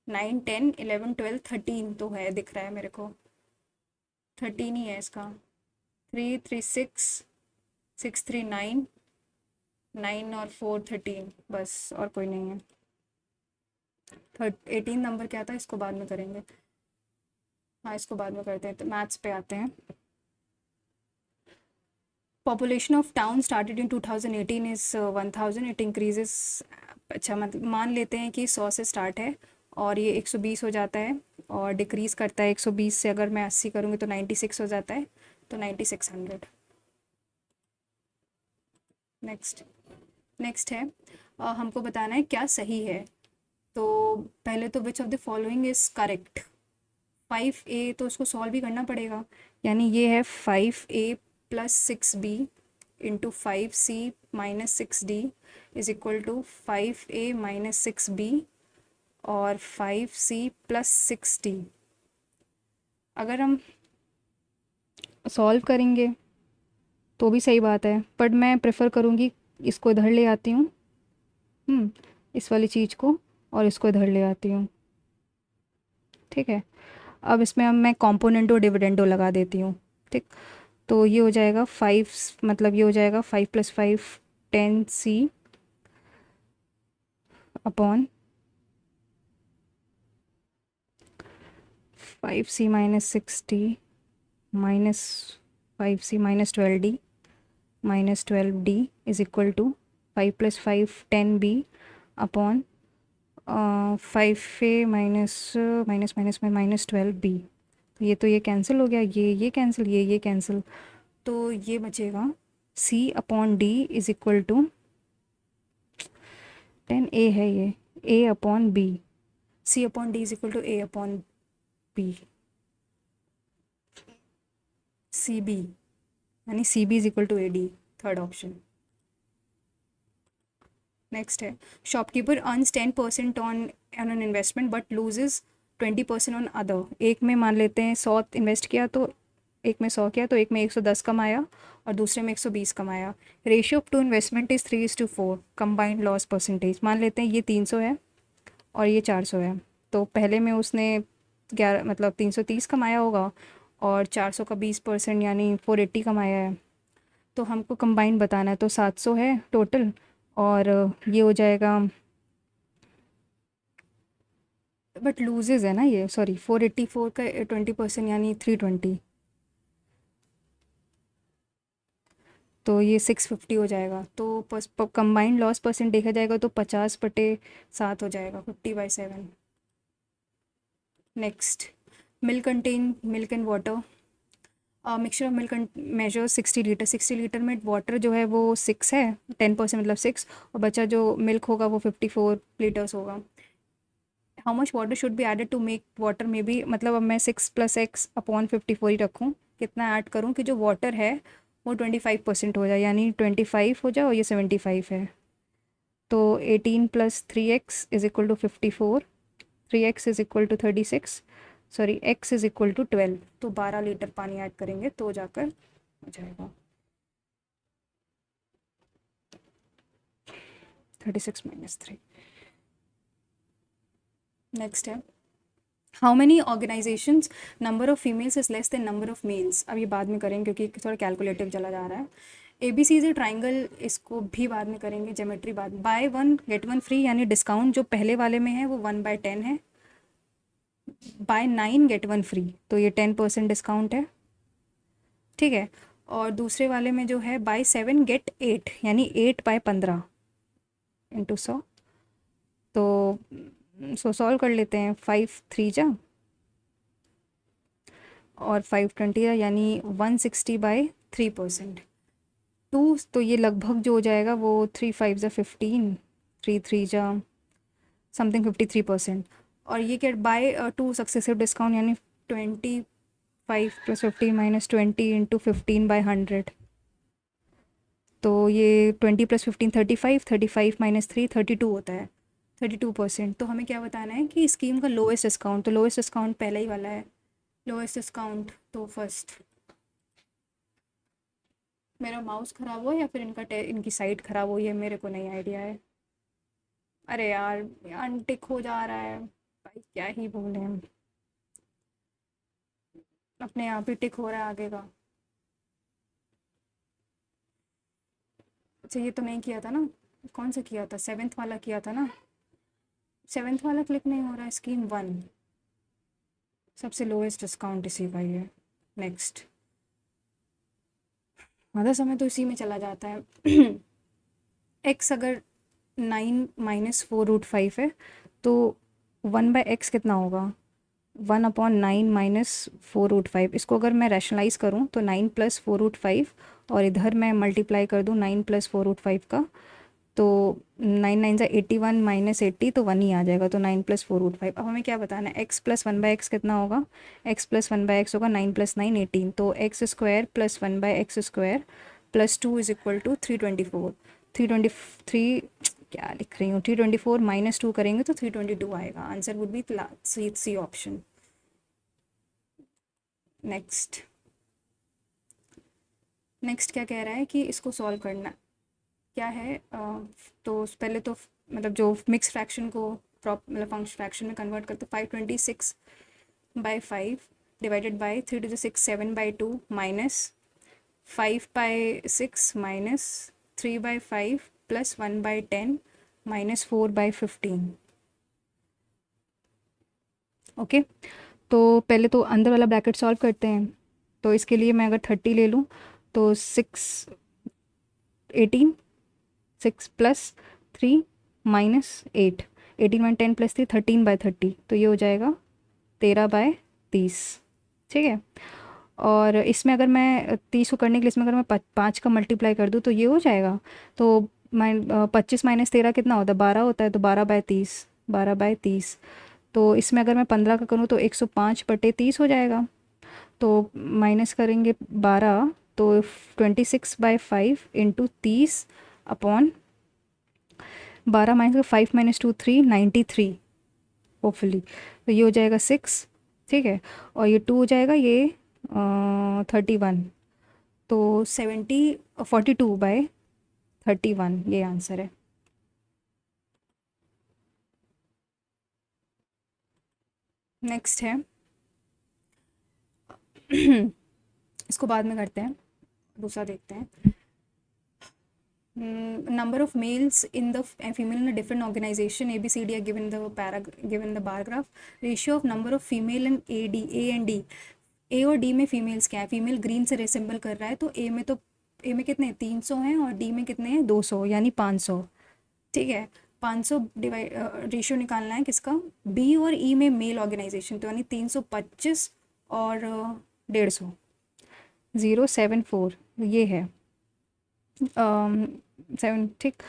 9 10 11 12 13 तो है, दिख रहा है मेरे को, 13 ही है इसका। 3 3 6 6 3 9, 9 और 4 13, बस और कोई नहीं है। 18 नंबर क्या था, इसको बाद में करेंगे, हाँ इसको बाद में करते हैं, तो मैथ्स पे आते हैं। Population of town started in 2018 is 1000, it increases, अच्छा मतलब मान लेते हैं कि 100 से स्टार्ट है और ये 120 हो जाता है, और डिक्रीज़ करता है, 120 से अगर मैं 80 करूँगी तो 96 हो जाता है, तो 9600। नेक्स्ट, नेक्स्ट है, हमको बताना है क्या सही है। तो पहले तो विच of the following is correct. 5a तो उसको सॉल्व भी करना पड़ेगा, यानी ये है 5a plus 6b into 5c minus 6d is equal to 5a minus 6b और 5c प्लस 6d। अगर हम सॉल्व करेंगे तो भी सही बात है, बट मैं प्रेफर करूँगी इसको इधर ले आती हूँ, इस वाली चीज़ को, और इसको इधर ले आती हूँ, ठीक है। अब इसमें हम मैं कॉम्पोनेंटो डिविडेंडो लगा देती हूँ, ठीक। तो ये हो जाएगा 5, मतलब ये हो जाएगा 5 + 5 10c upon 5c minus 6d minus 5c minus 12d minus 12d is equal to 5 + 5 10b upon 5a minus minus minus में माइनस 12b। तो ये कैंसिल हो गया, ये कैंसिल, ये कैंसिल, तो ये बचेगा c upon d is equal to 10a है, ये a upon b, c upon d is equal to a upon b, C B, यानी C B is equal to A D, third option. Next है, shopkeeper earns 10% on an investment but loses 20% on other. एक में मान लेते हैं 100 इन्वेस्ट किया, तो एक में 100 किया, तो एक में 110 कमाया और दूसरे में 120 कमाया। Ratio of two investment is 3:4, combined loss percentage, मान लेते हैं ये 300 है और ये 400 है, तो पहले में उसने 11 मतलब 330 कमाया होगा, और 400 का 20% यानी 480 कमाया है। तो हमको कंबाइन बताना है, तो 700 है टोटल, और ये हो जाएगा, बट लूजेज है ना ये, सॉरी 484 का 20% यानी 320, तो ये 650 हो जाएगा। तो कंबाइंड लॉस परसेंट देखा जाएगा तो 50/7 हो जाएगा, 50/7। Next, milk contain milk and water, mixture of milk measure 60 litre, 60 litre में वाटर जो है वो 6 है, 10% मतलब 6, और बचा जो मिल्क होगा वो 54 लीटर्स होगा। How much water should be added to make water में भी, मतलब अब मैं 6 + x अपॉन 54 ही रखूँ, कितना ऐड करूँ कि जो वाटर है वो 25% हो जाए, यानी 25 हो जाए, और ये 75 है। तो 18 + 3x is equal to 54, 3x is equal to 36, sorry x is equal to 12, तो 12 लीटर पानी ऐड करेंगे तो जाकर हो जाएगा 36 - 3। नेक्स्ट है, how many organisations number of females is less than number of males. अब ये बाद में करेंगे क्योंकि थोड़ा कैलकुलेटिव चला जा रहा है। ABC इज ए ट्राइंगल, इसको भी बाद में करेंगे, ज्योमेट्री बाद। By one get one free यानी डिस्काउंट जो पहले वाले में है वो 1/10 है। बाय 9 गेट वन फ्री, तो ये 10% डिस्काउंट है, ठीक है। और दूसरे वाले में जो है बाय 7 गेट 8 यानी 8/15 इंटू 100। तो सॉल्व कर लेते हैं। 5 3 जा और 5 20 यानी 160/3%। 2 तो ये लगभग जो हो जाएगा वो 3 5 जा 15, 3 3 जा समथिंग 53%। और ये क्या बाय 2 सक्सेसिव डिस्काउंट यानी 25 + 15 - 20 इंटू 15/100। तो ये 20 + 15 35, 35 - 3 32 होता है, 32%। तो हमें क्या बताना है कि स्कीम का लोएस्ट डिस्काउंट, तो लोएस्ट डिस्काउंट पहले ही वाला है, लोएस्ट डिस्काउंट तो फर्स्ट। मेरा माउस ख़राब हुआ या फिर इनकी साइट ख़राब हुई है, मेरे को नहीं आइडिया है। अरे यार अनटिक हो जा रहा है भाई, क्या ही बोले हम, अपने आप ही टिक हो रहा है आगे का। अच्छा ये तो नहीं किया था ना, कौन सा किया था, 7th वाला किया था ना, 7th वाला क्लिक नहीं हो रहा है। स्कीम 1 सबसे लोएस्ट डिस्काउंट इसी का ही है। नेक्स्ट, आधा समय तो इसी में चला जाता है। एक्स अगर 9 - 4√5 है तो 1/x कितना होगा, 1/9 - 4√5। इसको अगर मैं रैशनलाइज़ करूँ तो 9 + 4√5 और इधर मैं मल्टीप्लाई कर दूँ 9 + 4√5 का, तो 9 9 ज़ा 81 - 80 तो 1 ही आ जाएगा, तो 9 + 4√5। अब हमें क्या बताना है, x + 1/x कितना होगा, x + 1/x होगा 9 + 9 18, तो x² + 1/x² + 2 = 324। 323 क्या लिख रही हूँ, 324 - 2 करेंगे तो 322 आएगा। Answer would be C option. Next, next क्या कह रहा है कि इसको सॉल्व करना क्या है। तो पहले तो मतलब जो मिक्स फ्रैक्शन को मतलब फंक्शन फ्रैक्शन में कन्वर्ट करते, 526/5 divided by 3 to the 6 7/2 minus 5/6 minus 3/5 plus 1/10 minus 4/15। Okay, तो पहले तो अंदर वाला ब्रैकेट सॉल्व करते हैं। तो इसके लिए मैं अगर 30 ले लूँ तो 6 18 6 + 3 - 8, 18/10 + 3 13/30, तो ये हो जाएगा 13/30, ठीक है। और इसमें अगर मैं 30 को करने के लिए इसमें अगर मैं 5 का मल्टीप्लाई कर दूँ तो ये हो जाएगा। तो मैं 25 - 13 कितना होता है, 12 होता है, तो 12/30, 12/30। तो इसमें अगर मैं 15 का करूँ तो 105/30 हो जाएगा। तो माइनस करेंगे 12, तो 26/5 इंटू 30/12 - 5 - 2 3 93 होपफुली, तो ये हो जाएगा 6, ठीक है। और ये 2 हो जाएगा, ये 31, तो 42/31 ये आंसर है। नेक्स्ट है इसको बाद में करते हैं, दूसरा देखते हैं। Number of males in the female in a different organization ABCD are given the bar graph. Ratio of number of female in A and D, ए और डी में फीमेल्स क्या है, फीमेल ग्रीन से रिसिम्बल कर रहा है, तो ए में कितने 300 हैं और डी में कितने हैं 200 यानी 500, ठीक है। 500 डिवाइड रेशियो निकालना है किसका, बी और ई में मेल ऑर्गेनाइजेशन, तो यानी 325 और 150, 074 ये है 7, ठीक।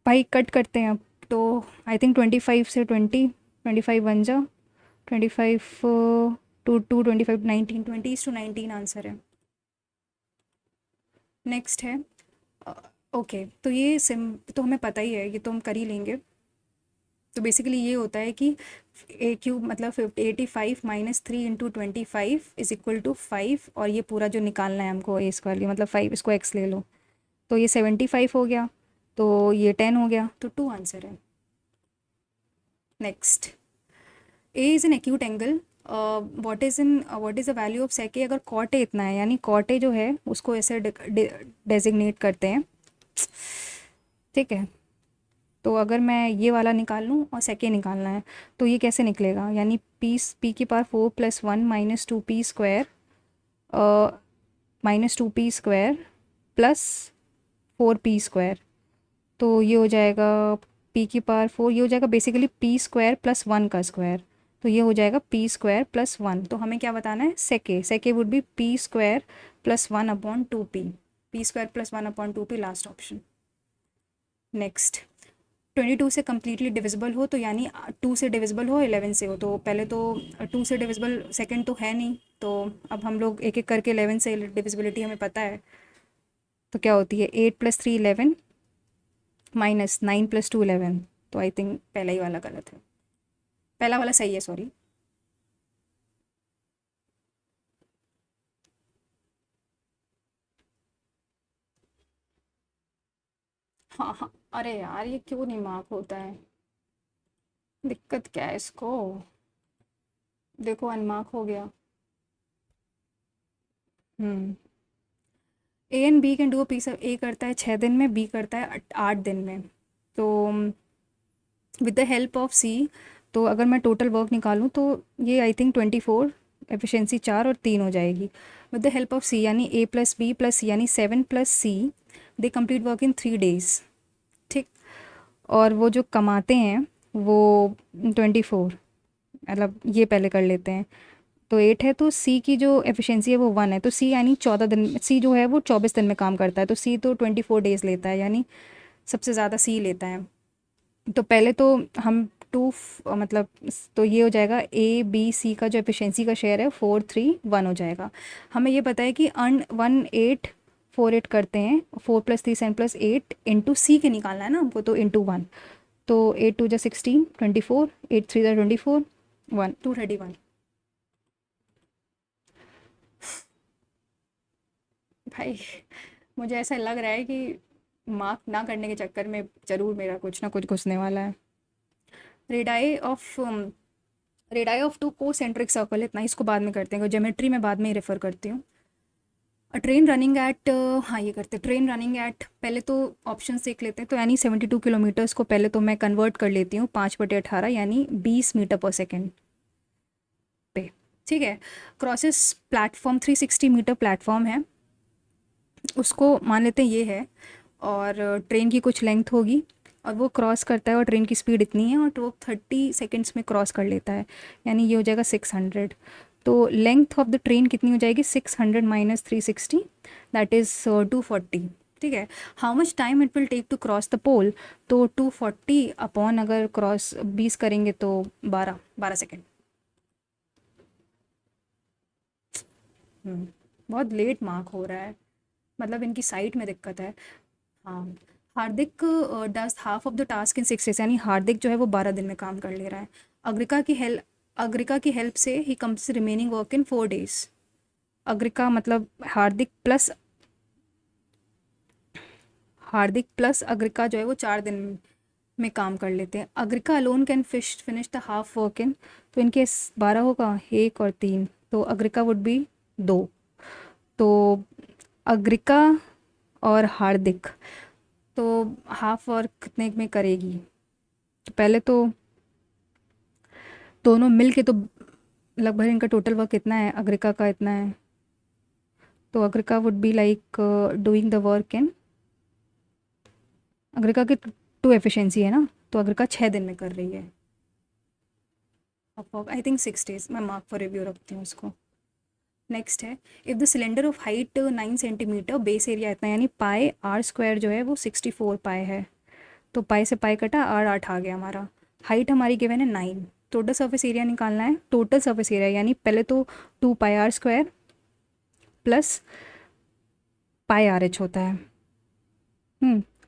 भाई कट करते हैं अब, तो आई थिंक 25 से 20, 25 बन जा 25 टू 25 19, 20:19 आंसर है। नेक्स्ट है ओके, तो ये सिम तो हमें पता ही है, ये तो हम कर ही लेंगे। तो बेसिकली ये होता है कि A³ मतलब 85 - 3 इंटू 25 = 5, और ये पूरा जो निकालना है हमको ए स्क्वायर लिए मतलब 5, इसको x ले लो, तो ये 75 हो गया, तो ये 10 हो गया, तो 2 आंसर है। Next, A is an acute angle what is the value of सेके अगर कॉट ए इतना है, यानी कॉट ए जो है उसको ऐसे डेजिग्नेट करते हैं, ठीक है। तो अगर मैं ये वाला निकाल लूँ और सेके निकालना है तो ये कैसे निकलेगा, यानी पी की पावर 4+1 -2p² -2p² +4p²। तो ये हो जाएगा p⁴, ये हो जाएगा बेसिकली p² +1 का स्क्वायर। तो ये हो जाएगा p² +1। तो हमें क्या बताना है, सेके would be p²+1/2p, p²+1/2p, last option. Next, 22 से कम्प्लीटली डिविजिबल हो, तो यानी 2 से डिविजिबल हो, 11 से हो। तो पहले तो 2 से डिविजिबल सेकंड तो है नहीं, तो अब हम लोग एक एक करके 11 से डिविजिबिलिटी हमें पता है। तो क्या होती है, 8+3 11 -9+2 11। तो आई थिंक पहला ही वाला गलत है, पहला वाला सही है, सॉरी। हाँ हाँ, अरे यार ये क्यों नहीं मार्क होता है, दिक्कत क्या है इसको। देखो अनमार्क हो गया। Hmm. A and B can do a piece, A करता है 6 दिन में, बी करता है 8 दिन में। तो विद द हेल्प ऑफ सी, तो अगर मैं टोटल वर्क निकालूँ तो ये आई थिंक 24, एफिशिएंसी 4 और 3 हो जाएगी। विद द हेल्प ऑफ सी यानी A+B+C यानी 7+C, they complete work in 3 days, ठीक। और वो जो कमाते हैं वो 24, मतलब ये पहले कर लेते हैं। तो 8 है, तो सी की जो एफिशिएंसी है वो 1 है, तो सी यानी 14 दिन, सी जो है वो 24 दिन में काम करता है, तो सी तो 24 days लेता है, यानी सबसे ज़्यादा सी लेता है। तो पहले तो हम मतलब तो ये हो जाएगा A B C का जो एफिशिएंसी का शेयर है 4 3 1 हो जाएगा। हमें ये पता है कि अर्न 1 8 4 8 करते हैं, 4+3 7+8 इंटू सी के निकालना है ना हमको, तो इंटू 1। तो 8 2 16 24, 8 3 24, 1 231। भाई मुझे ऐसा लग रहा है कि मार्क ना करने के चक्कर में ज़रूर मेरा कुछ ना कुछ घुसने वाला है। Radii of radii of 2 concentric circle, इतना इसको बाद में करते हैं, ज्योमेट्री में बाद में ही रेफर करती हूँ। ट्रेन रनिंग एट, हाँ ये करते हैं, ट्रेन रनिंग एट, पहले तो ऑप्शन देख लेते हैं। तो यानी 72 किलोमीटर्स को पहले तो मैं कन्वर्ट कर लेती हूँ 5/18 यानी 20 मीटर पर सेकेंड पे, ठीक है। क्रॉसेस प्लेटफॉर्म, 360 मीटर प्लेटफॉर्म है, उसको मान लेते हैं ये है, और ट्रेन की कुछ लेंथ होगी, और वो क्रॉस करता है, और ट्रेन की स्पीड इतनी है, और वो 30 सेकेंड्स में क्रॉस कर लेता है, यानी ये हो जाएगा 600। तो लेंथ ऑफ द ट्रेन कितनी हो जाएगी, 600 -360, दैट इज़ 240, ठीक है। How much time it will take to cross the pole, तो 240 अपॉन अगर क्रॉस 20 करेंगे तो 12 सेकेंड। बहुत लेट मार्क हो रहा है, मतलब इनकी साइट में दिक्कत है। हाँ, Hardik does half of the task in 6 days, यानी हार्दिक जो है वो 12 दिन में काम कर ले रहा है। अग्रिका की हेल्प से he comes remaining work in 4 days। अग्रिका मतलब हार्दिक प्लस अग्रिका जो है वो 4 दिन में काम कर लेते हैं। Agrika alone can finish the half work in, तो इनके 12 होगा, 1 और 3, तो अग्रिका वुड बी 2। तो अग्रिका और हार्दिक तो हाफ वर्क कितने में करेगी, तो पहले तो दोनों मिल के तो लगभग इनका टोटल वर्क कितना है, अग्रिका का इतना है, तो Agrika would be like doing the work in, Agrika की 2 एफिशिएंसी है ना, तो अग्रिका 6 दिन में कर रही है। अब आई थिंक 6 days, मैं मार्क फॉर रिव्यू रखती हूँ उसको। नेक्स्ट है, if the cylinder of height 9 centimetre, base area इतना, यानी पाई आर स्क्वायर जो है वो 64 पाई है, तो पाई से पाई कटा, आर 8 आ गया हमारा। हाइट हमारी गिवन है 9, टोटल सर्फेस एरिया निकालना है। टोटल सर्फेस एरिया यानी पहले तो 2 πr² plus pi R H होता है,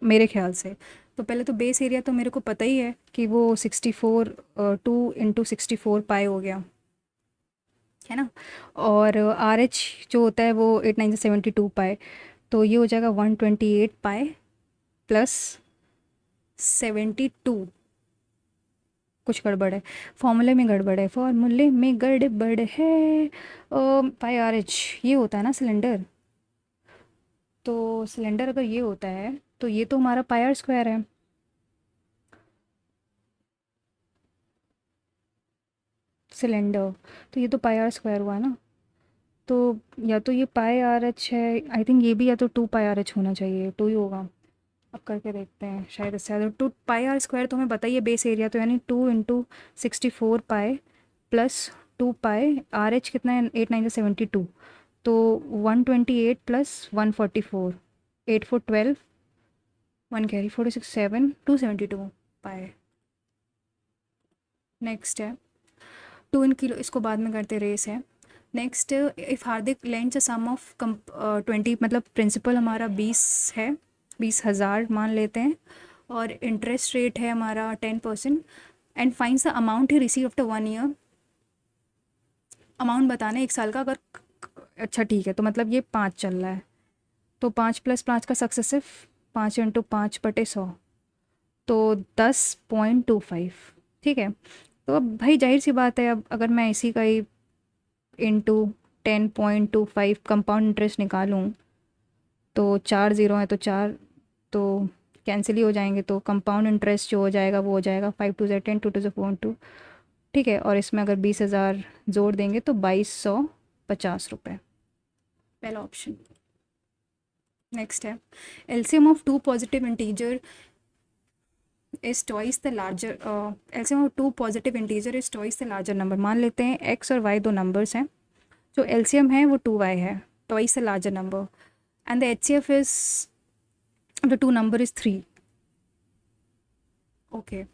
मेरे ख्याल से। तो पहले तो बेस एरिया तो मेरे को पता ही है कि वो 64, 2 × 64 पाई हो गया, है ना। और आर एच जो होता है वो 8 9 से 72 पाई, तो ये हो जाएगा 128 पाई प्लस 72, कुछ गड़बड़ है, फॉर्मूले में गड़बड़ है, फॉर्मूले में गड़बड़ है। पाई आर एच ये होता है ना सिलेंडर, तो सिलेंडर अगर ये होता है तो ये तो हमारा पाई आर स्क्वायर है। सिलेंडर, तो ये तो पाई आर स्क्वायर हुआ ना, तो या तो ये पाई आर एच है, आई थिंक ये भी या तो 2 पाई आर एच होना चाहिए, 2 ही होगा। अब करके देखते हैं, शायद इससे ज़्यादा। 2 पाई आर स्क्वायर तो हमें पता ही है बेस एरिया, तो यानी 2 × 64 पाई प्लस 2 पाई। आर एच कितना है, 8 9 72, तो 128 प्लस 144, 8 4 12, 1 कैरी 46 7 272 पाई। नेक्स्ट है 2 इन किलो, इसको बाद में करते रेस है। Next, if Hardik lends a sum of 20, मतलब प्रिंसिपल हमारा 20 है, 20,000 मान लेते हैं, और इंटरेस्ट रेट है हमारा 10%, and finds the amount he receive after 1 year. Amount बताना है 1 साल का, अगर अच्छा ठीक है, तो मतलब ये 5 चल रहा है, तो 5 + 5 का सक्सेसिव, 5 × 5/100, तो 10.25। ठीक है, तो अब भाई जाहिर सी बात है, अब अगर मैं इसी का ही इंटू 10.25 कंपाउंड इंटरेस्ट निकालूं, तो 4 ज़ीरो हैं, तो 4 तो कैंसिल ही हो जाएंगे, तो कंपाउंड इंटरेस्ट जो हो जाएगा वो हो जाएगा 5 2 10, 2 2 4 2। ठीक है, और इसमें अगर 20,000 जोड़ देंगे तो 2250 रुपये, पहला ऑप्शन। नेक्स्ट है, LCM of 2 positive integer is twice the larger, LCM of 2 positive integer is twice the larger number. मान लेते हैं एक्स और वाई दो नंबर्स हैं, जो एलसीएम है वो 2y है, twice the larger number, and the HCF is the 2 number is 3। Okay,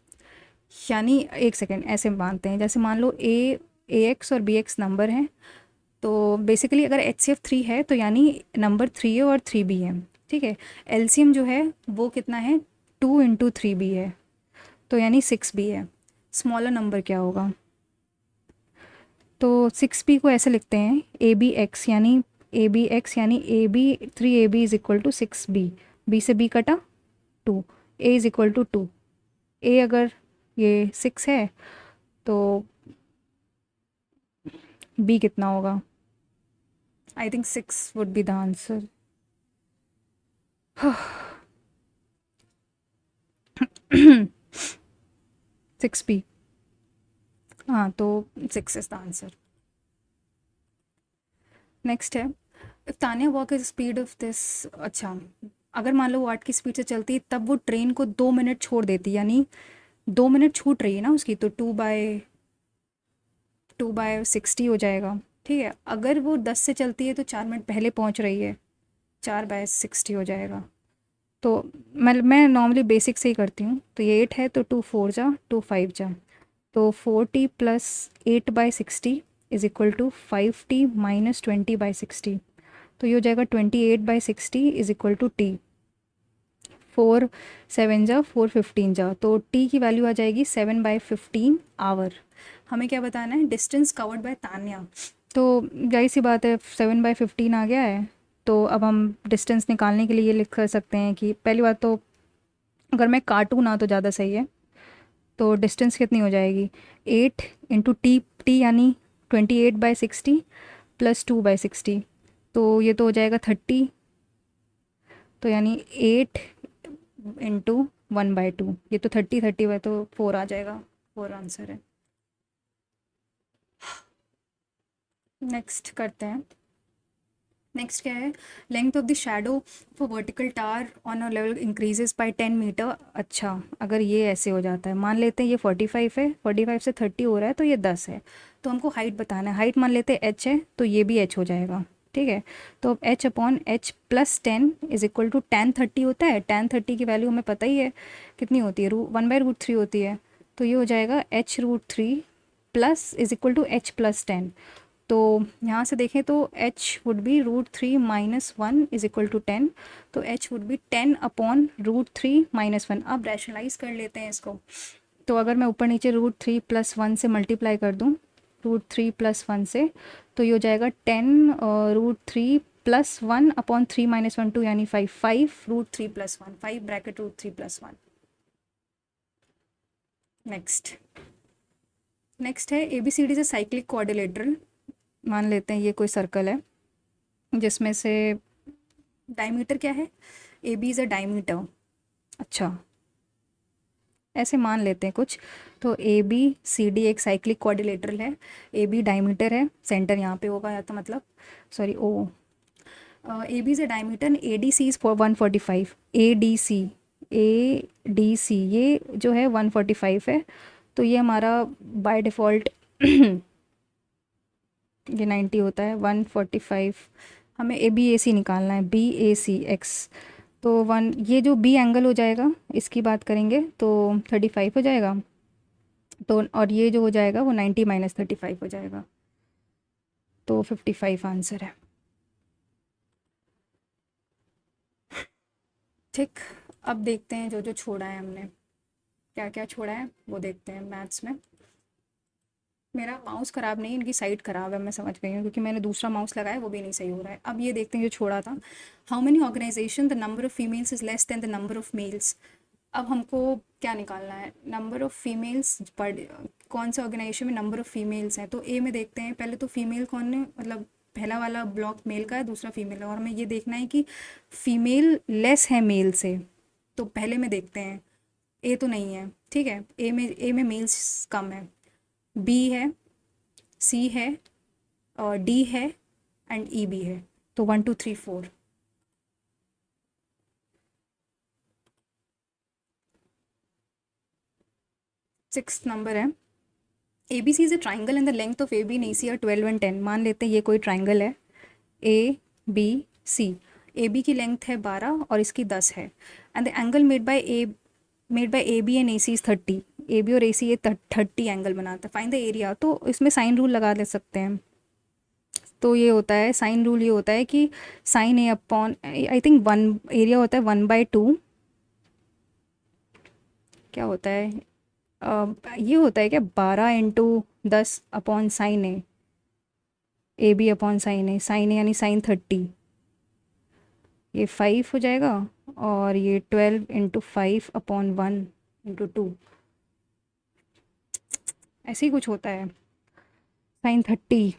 यानी एक सेकेंड, ऐसे मानते हैं, जैसे मान लो ए एक्स और बी एक्स नंबर हैं, तो बेसिकली अगर एच सी एफ 3 है तो यानी नंबर 3 है और 3 भी है। ठीक है, एलसीएम जो है वो कितना है, 2 × 3 भी है, तो यानी 6 भी है। स्मॉलर नंबर क्या होगा, तो 6 बी को ऐसे लिखते हैं, A B 3 AB is equal to 6 B, B से बी कटा 2, A is equal to 2। A अगर ये 6 है तो बी कितना होगा, I think 6 would be the answer. 6 B, हाँ, तो 6 इज द आंसर। नेक्स्ट है, if Tania walk is speed of this, अच्छा, अगर मान लो वो 8 की स्पीड से चलती है, तब वो ट्रेन को 2 मिनट छोड़ देती, यानी 2 मिनट छूट रही है ना उसकी, तो 2/60 हो जाएगा। ठीक है, अगर वो 10 से चलती है तो 4 मिनट पहले पहुंच रही है, 4/60 हो जाएगा। तो मैं नॉर्मली बेसिक से ही करती हूँ, तो ये 8 है, तो 2 4 जा 2 5 जा, तो 40 + 8/60 इज इक्वल टू 5t - 20/60, तो ये हो जाएगा 28/60 इज इक्वल टू टी। 4 7 जा 4 15 जा, तो टी की वैल्यू आ जाएगी 7/15 आवर। हमें क्या बताना है, डिस्टेंस कवर्ड बाय तान्या, तो जाहिर सी बात है 7/15 आ गया है, तो अब हम डिस्टेंस निकालने के लिए ये लिख कर सकते हैं कि पहली बात तो अगर मैं काटूँ ना तो ज़्यादा सही है, तो डिस्टेंस कितनी हो जाएगी, 8 × टी यानी 28/60 + 2/60, तो ये तो हो जाएगा 30, तो यानी 8 × 1/2, ये तो 30 है, तो 4 आ जाएगा, 4 आंसर है। नेक्स्ट करते हैं, नेक्स्ट क्या है, length of the shadow for vertical tower on a level increases by 10 metre. अच्छा, अगर ये ऐसे हो जाता है, मान लेते हैं ये 45 है, 45 से 30 हो रहा है, तो ये 10 है, तो हमको हाइट बताना है। हाइट मान लेते हैं h है, तो ये भी h हो जाएगा। ठीक है, तो अब h/h + 10 is equal to tan 30 होता है, tan 30 की वैल्यू हमें पता ही है कितनी होती है, 1/√3 होती है, तो ये हो जाएगा h√3 plus is equal to h + 10। तो यहाँ से देखें तो h would be √3 - 1 is equal to 10, तो h वुड बी 10/√3 - 1। अब रैशनलाइज कर लेते हैं इसको, तो अगर मैं ऊपर नीचे √3 + 1 से मल्टीप्लाई कर दूँ, √3 + 1 से, तो ये हो जाएगा 10√3 + 1/3 - 1 2, यानी 5, 5√3 + 1, 5 ब्रैकेट √3 + 1। नेक्स्ट, नेक्स्ट है A B C D is a cyclic quadrilateral. मान लेते हैं ये कोई सर्कल है जिसमें से डायमीटर क्या है, A B is a diameter. अच्छा, ऐसे मान लेते हैं कुछ। तो ए बी सी डी एक साइक्लिक क्वाड्रिलेटरल है, ए बी डायमीटर है, सेंटर यहाँ पे होगा या तो मतलब sorry O, A B is a diameter, A D C is 145, A D C ये जो है 145 है। तो ये हमारा बाय डिफ़ॉल्ट ये 90 होता है, 145। हमें ए बी ए सी निकालना है, बी ए सी एक्स। तो वन, ये जो बी एंगल हो जाएगा इसकी बात करेंगे तो 35 हो जाएगा। तो और ये जो हो जाएगा वो 90 माइनस 35 हो जाएगा, तो 55 आंसर है। ठीक, अब देखते हैं जो जो छोड़ा है हमने, क्या क्या छोड़ा है वो देखते हैं मैथ्स में। मेरा माउस ख़राब नहीं, इनकी साइड ख़राब है, मैं समझ गई हूँ, क्योंकि मैंने दूसरा माउस लगाया वो भी नहीं सही हो रहा है। अब ये देखते हैं जो छोड़ा था, how many organisation the number of females is less than the number of males. अब हमको क्या निकालना है, नंबर ऑफ़ फीमेल्स पर कौन से ऑर्गेनाइजेशन में नंबर ऑफ़ फीमेल्स हैं। तो ए में देखते हैं पहले, तो फीमेल कौन है, मतलब पहला वाला ब्लॉक मेल का है, दूसरा फीमेल है, और हमें ये देखना है कि फीमेल लेस है मेल से। तो पहले में देखते हैं, ए तो नहीं है, ठीक है, ए में मेल्स कम है, बी है, सी है, और डी है, एंड ई भी है। तो 1 2 3 4। सिक्स नंबर है, A B C is a triangle and the length of A B and A C are 12 and 10। मान लेते हैं ये कोई ट्राइंगल है, A B C. A B की लेंथ है 12 और इसकी 10 है, and the angle made by A B and A C is 30। A B और ए सी ये 30 एंगल बनाता है, फाइंड द एरिया। तो इसमें साइन रूल लगा ले सकते हैं। तो ये होता है साइन रूल, ये होता है कि sine A upon, I think one area होता है 1/2, क्या होता है, ये होता है क्या, 12 × 10 upon sine A B upon sine A यानी साइन 30, ये 5 हो जाएगा, और ये 12 × 5 अपॉन 1 × 2, ऐसे ही कुछ होता है, sine 30।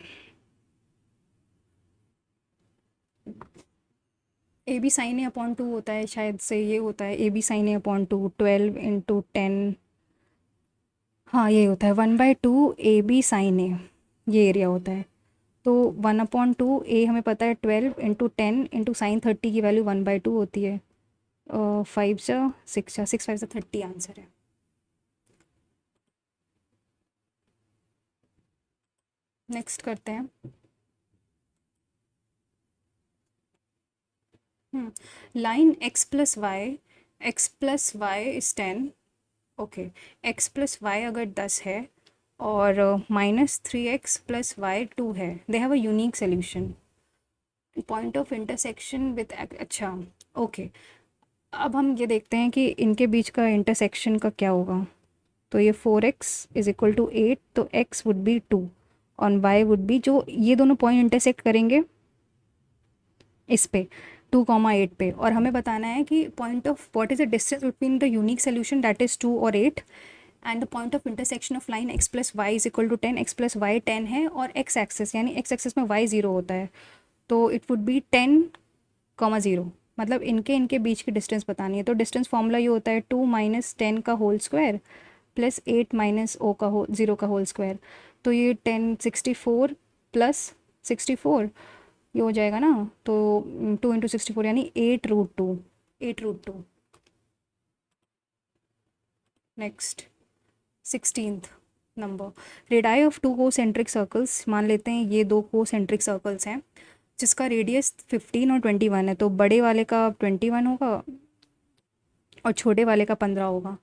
A B sine A upon 2 होता है, शायद से ये होता है A B sine A upon 2, 12 × 10, हाँ ये होता है 1/2 ए बी साइन ए, ये एरिया होता है। तो 1/2 ए हमें पता है, 12 × 10 × साइन 30 की वैल्यू 1/2 होती है, 5 × 6 = 6 5 = 30 आंसर है। नेक्स्ट करते हैं, line x+y is 10, okay, x+y अगर 10 है और -3x+y 2 है, they have a unique solution, point of intersection with, अच्छा ओके। अब हम ये देखते हैं कि इनके बीच का इंटरसेक्शन का क्या होगा। तो ये 4x = 8, तो x वुड बी 2 और y वुड बी, जो ये दोनों पॉइंट इंटरसेक्ट करेंगे इस पे 2, 8 पे, और हमें बताना है कि point of what is the distance between the unique solution that is 2 और 8, and the point of intersection of line x+y = 10, x+y 10 है, और x एक्सेस यानी x एक्सेस में y 0 होता है, तो इट वुड बी 10, 0, मतलब इनके बीच की डिस्टेंस बतानी है। तो डिस्टेंस फॉर्मूला ये होता है 2 - 10 का होल स्क्वायर प्लस 8 - 0 का होल स्क्वायर। तो ये 10 64 प्लस 64, ये हो जाएगा ना, तो 2 × 64 यानी 8√2, 8√2। Next 16th number, radii of 2 concentric circles. मान लेते हैं ये 2 कोसेंट्रिक सर्कल्स हैं जिसका रेडियस 15 और 21 है, तो बड़े वाले का 21 होगा और छोटे वाले का 15 होगा।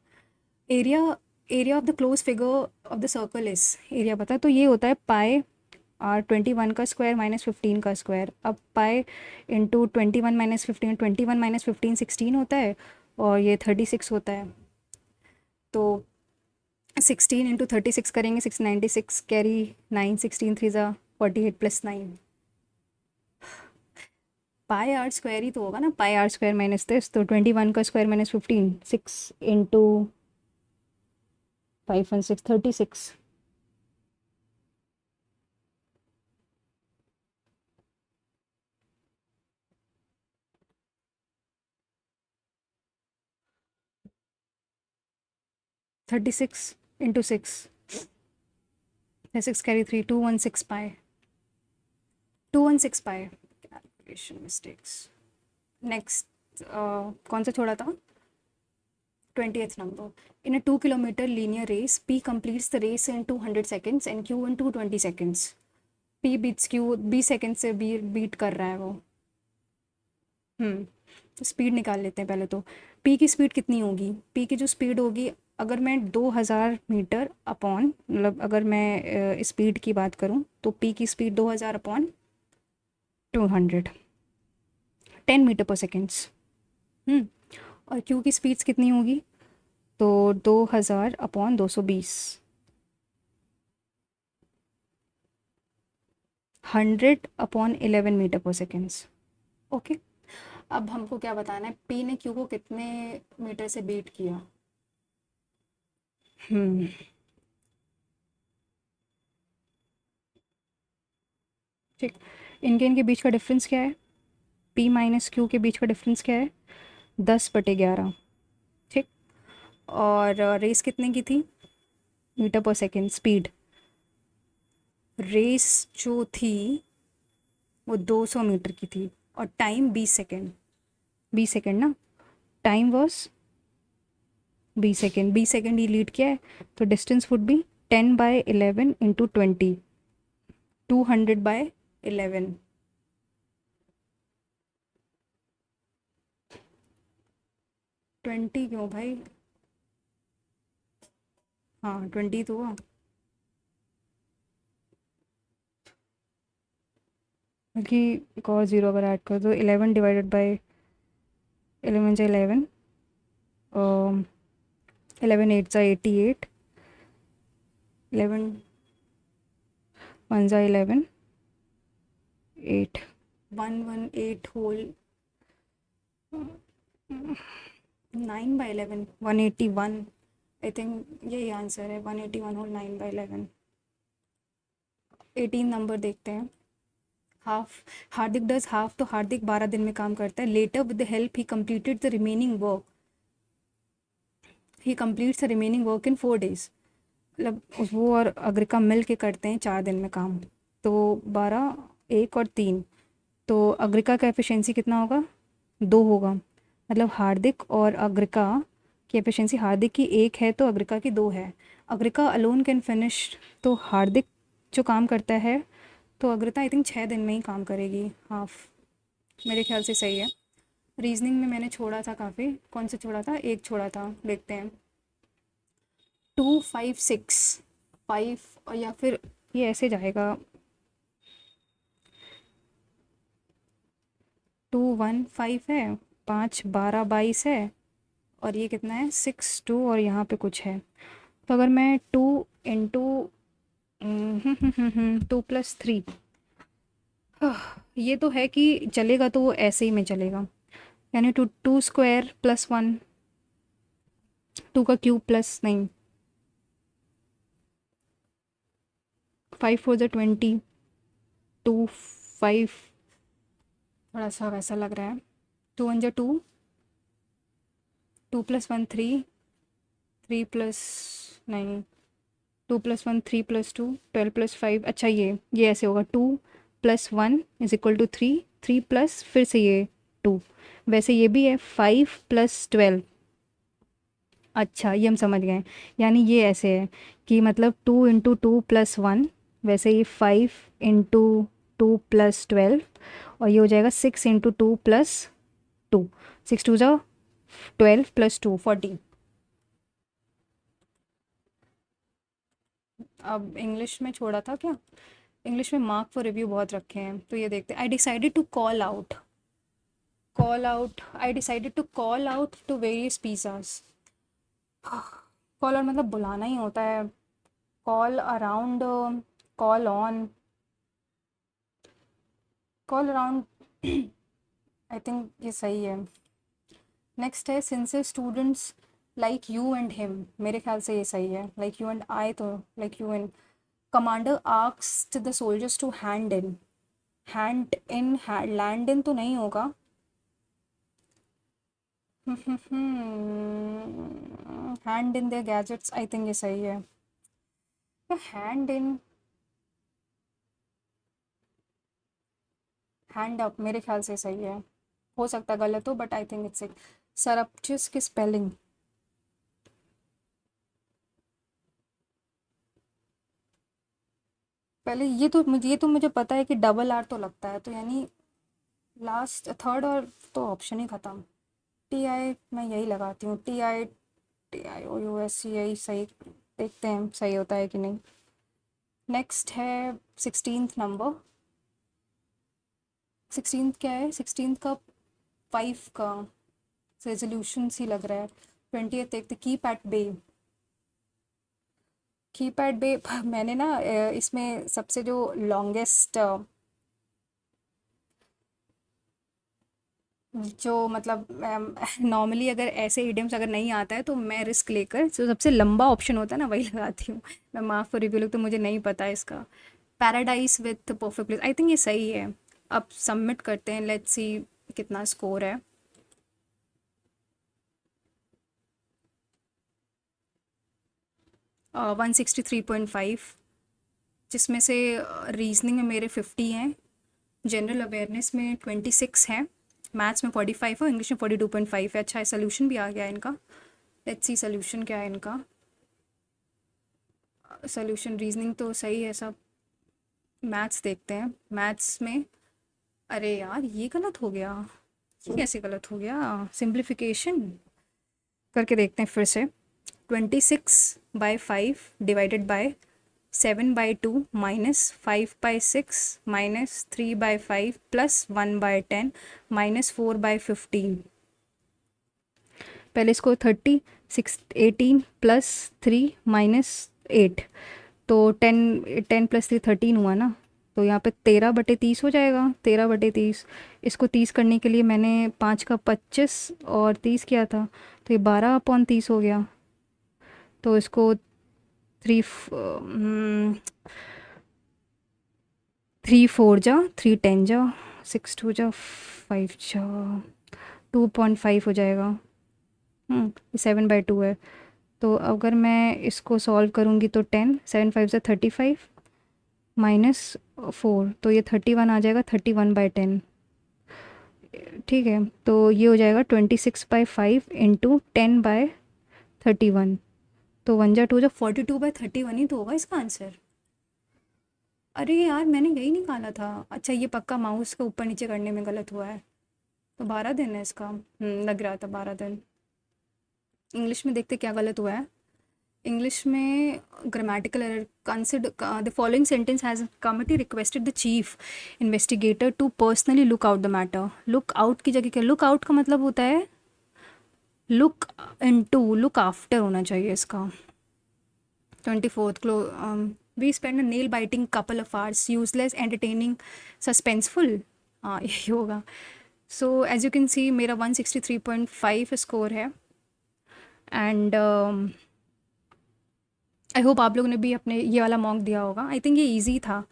Area of the close figure of the circle is, area पता है, तो ये होता है पाई और 21 का स्क्वायर -15 का स्क्वायर। अब पाई इंटू 21 - 15, 21 - 15 16 होता है, और ये 36 होता है। तो 16 × 36 करेंगे, 696 कैरी 9, 16 3 ज़ा 48 + 9, पाई आर स्क्वायर ही तो होगा ना, पाई आर स्क्वायर माइनस दिस, तो 21 का square -15, 6 × 5 × 6 36, 36 into 6, 6 carry 3, 216 pi, 216 pi. Calculation mistakes. Next, कौन सा छोड़ा था? 20th number. In a 2 kilometer linear race, P completes the race in 200 seconds and Q in 220 seconds. P beats Q 20 second से बीट कर रहा है वो. स्पीड निकाल लेते हैं पहले तो. P की स्पीड कितनी होगी? P की जो स्पीड होगी, अगर मैं 2000 मीटर अपॉन, मतलब अगर मैं स्पीड की बात करूं तो P की स्पीड 2000 अपॉन 200, 10 मीटर पर सेकेंड्स. और Q की स्पीड्स कितनी होगी? तो 2000 अपॉन 220, 100 अपॉन 11 मीटर पर सेकेंड्स. ओके, अब हमको क्या बताना है? P ने Q को कितने मीटर से बीट किया? ठीक, इनके बीच का डिफरेंस क्या है? P माइनस Q के बीच का डिफरेंस क्या है? 10/11. ठीक, और रेस कितने की थी? मीटर पर सेकेंड स्पीड. रेस जो थी वो 200 मीटर की थी और टाइम 20 सेकेंड. 20 सेकेंड ना, time was 20 second. 20 second he lead किया है, तो डिस्टेंस वुड बी 10/11 इंटू 20, 200/11. 20 क्यों भाई? हाँ 20 तो हुआ. बल्कि एक और ज़ीरो अगर ऐड कर दो, 11 डिवाइडेड बाई 11 जा 11, 11 8 जा 88, 11 1 जा 11, 8, 118 होल 9/11, 181. आई थिंक यही आंसर है, 181 होल 9/11. 18 नंबर देखते हैं. हाफ, हार्दिक डज हाफ, तो हार्दिक 12 दिन में काम करता है. Later with the help he completed the remaining work, he completes the remaining work in 4 days. मतलब वो और अग्रिका मिल के करते हैं 4 दिन में काम. तो 12, 1 और 3, तो अग्रिका का एफिशिएंसी कितना होगा? 2 होगा. मतलब हार्दिक और अग्रिका की एफिशिएंसी, हार्दिक की 1 है तो अग्रिका की 2 है. अग्रिका अलोन कैन फिनिश, तो हार्दिक जो काम करता है तो अग्रिता आई थिंक 6 दिन में ही काम करेगी हाफ. मेरे ख्याल से सही है. रीजनिंग में मैंने छोड़ा था काफ़ी. कौन सा छोड़ा था? एक छोड़ा था, देखते हैं. 2 5 6 5, और या फिर ये ऐसे जाएगा 2 1 5 है, 5 12 22 है, और ये कितना है 6 2, और यहाँ पे कुछ है. तो अगर मैं 2 इंटू 2+3, ये तो है कि चलेगा, तो वो ऐसे ही में चलेगा. यानी 2 स्क्वायर प्लस 1, 2 का क्यूब प्लस नहीं, 5 4 20, 2 5, थोड़ा सा वैसा लग रहा है. 2 1 2, 2 + 1 3, 3 प्लस नहीं, 2 + 1 3 + 2 12 + 5. अच्छा, ये ऐसे होगा 2 + 1 = 3, 3 प्लस फिर से ये 2. वैसे ये भी है 5 + 12. अच्छा, ये हम समझ गए. यानी ये ऐसे है कि मतलब 2 × 2 + 1, वैसे ये 5 × 2 + 12, और ये हो जाएगा 6 × 2 + 2. 6 2 जा 12 + 2 14. अब इंग्लिश में छोड़ा था क्या? इंग्लिश में मार्क फॉर रिव्यू बहुत रखे हैं, तो ये देखते हैं. I decided to call out to various pizzas. Call out मतलब बुलाना ही होता है. Call around, call on, call around. I think ये सही है. नेक्स्ट है sincere students like you and him. मेरे ख्याल से ये सही है. लाइक यू एंड आई, तो like you and. Commander asked the soldiers to hand in land in तो नहीं होगा. Hand in their gadgets, I think ये सही है। हैंड इन, हैंड अप, मेरे ख्याल से सही है। हो सकता है गलत हो, बट आई थिंक इट्स सरप्टियस की स्पेलिंग। पहले ये तो मुझे पता है कि डबल आर तो लगता है, तो यानी लास्ट थर्ड और तो ऑप्शन ही खत्म। टी आई, मैं यही लगाती हूँ, TIOUS, यही सही। देखते हैं सही होता है कि नहीं। नेक्स्ट है 16th नंबर। 16th क्या है? 16th का 5 का रेजोल्यूशन ही लग रहा है। 20th देखते, कीपैड बे मैंने ना इसमें सबसे जो लॉन्गेस्ट, जो मतलब नॉर्मली अगर ऐसे इडियम्स अगर नहीं आता है तो मैं रिस्क लेकर जो सबसे लंबा ऑप्शन होता है ना वही लगाती हूँ। मैं माफ़ फॉर रिव्यू, तो मुझे नहीं पता इसका। Paradise with perfect place, I think ये सही है। अब सबमिट करते हैं, लेट्स सी कितना स्कोर है। 163.5, जिसमें से रीजनिंग में मेरे 50 हैं, जनरल अवेयरनेस में 26 है, मैथ्स में 45 है, इंग्लिश में 42.5 है। अच्छा है, सोल्यूशन भी आ गया है इनका। लेट्स सी सोल्यूशन क्या है इनका। सोल्यूशन रीजनिंग तो सही है सब। मैथ्स देखते हैं, मैथ्स में, अरे यार ये गलत हो गया। ये कैसे गलत हो गया? सिंप्लीफिकेशन करके देखते हैं फिर से। 26/5 divided by 7/2 minus 5/6 minus 3/5 plus 1/10 minus 4/15। पहले इसको 18 प्लस 3 माइनस 8, तो 10 + 3 13 हुआ ना। तो यहाँ पे 13/30 हो जाएगा, 13/30। इसको 30 करने के लिए मैंने 5 का 25 और 30 किया था, तो ये 12/30 हो गया। तो इसको 3 4 जा 3 10 जा 6 2 जा 5 जा 2.5 हो जाएगा। 7/2 है। तो अगर मैं इसको सॉल्व करूँगी तो 10 7 5 जा 35 -4, तो ये 31 आ जाएगा, 31/10। ठीक है, तो ये हो जाएगा 26/5 इंटू 10/31। तो 1 जा 2 जा 42/31 ही तो होगा इसका आंसर। अरे यार मैंने यही निकाला था। अच्छा, ये पक्का माउस के ऊपर नीचे करने में गलत हुआ है। तो 12 दिन है इसका। लग रहा था 12 दिन। इंग्लिश में देखते क्या गलत हुआ है। इंग्लिश में grammatical error. Consider the following sentence has committee requested the chief investigator to personally look out the matter. Look out की जगह क्या? लुक आउट का मतलब होता है लुक इनटू, लुक आफ्टर होना चाहिए इसका। 24th, we spend a nail biting couple of hours, useless entertaining suspenseful. हाँ यही होगा। So as you can see मेरा 163.5 स्कोर है। एंड आई होप आप लोगों ने भी अपने ये वाला मॉक दिया होगा। आई थिंक ये ईजी था।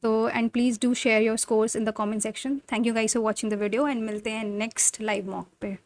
तो and please do share your scores in the comment section. Thank you guys for watching the video, and मिलते हैं नेक्स्ट लाइव मॉक पे।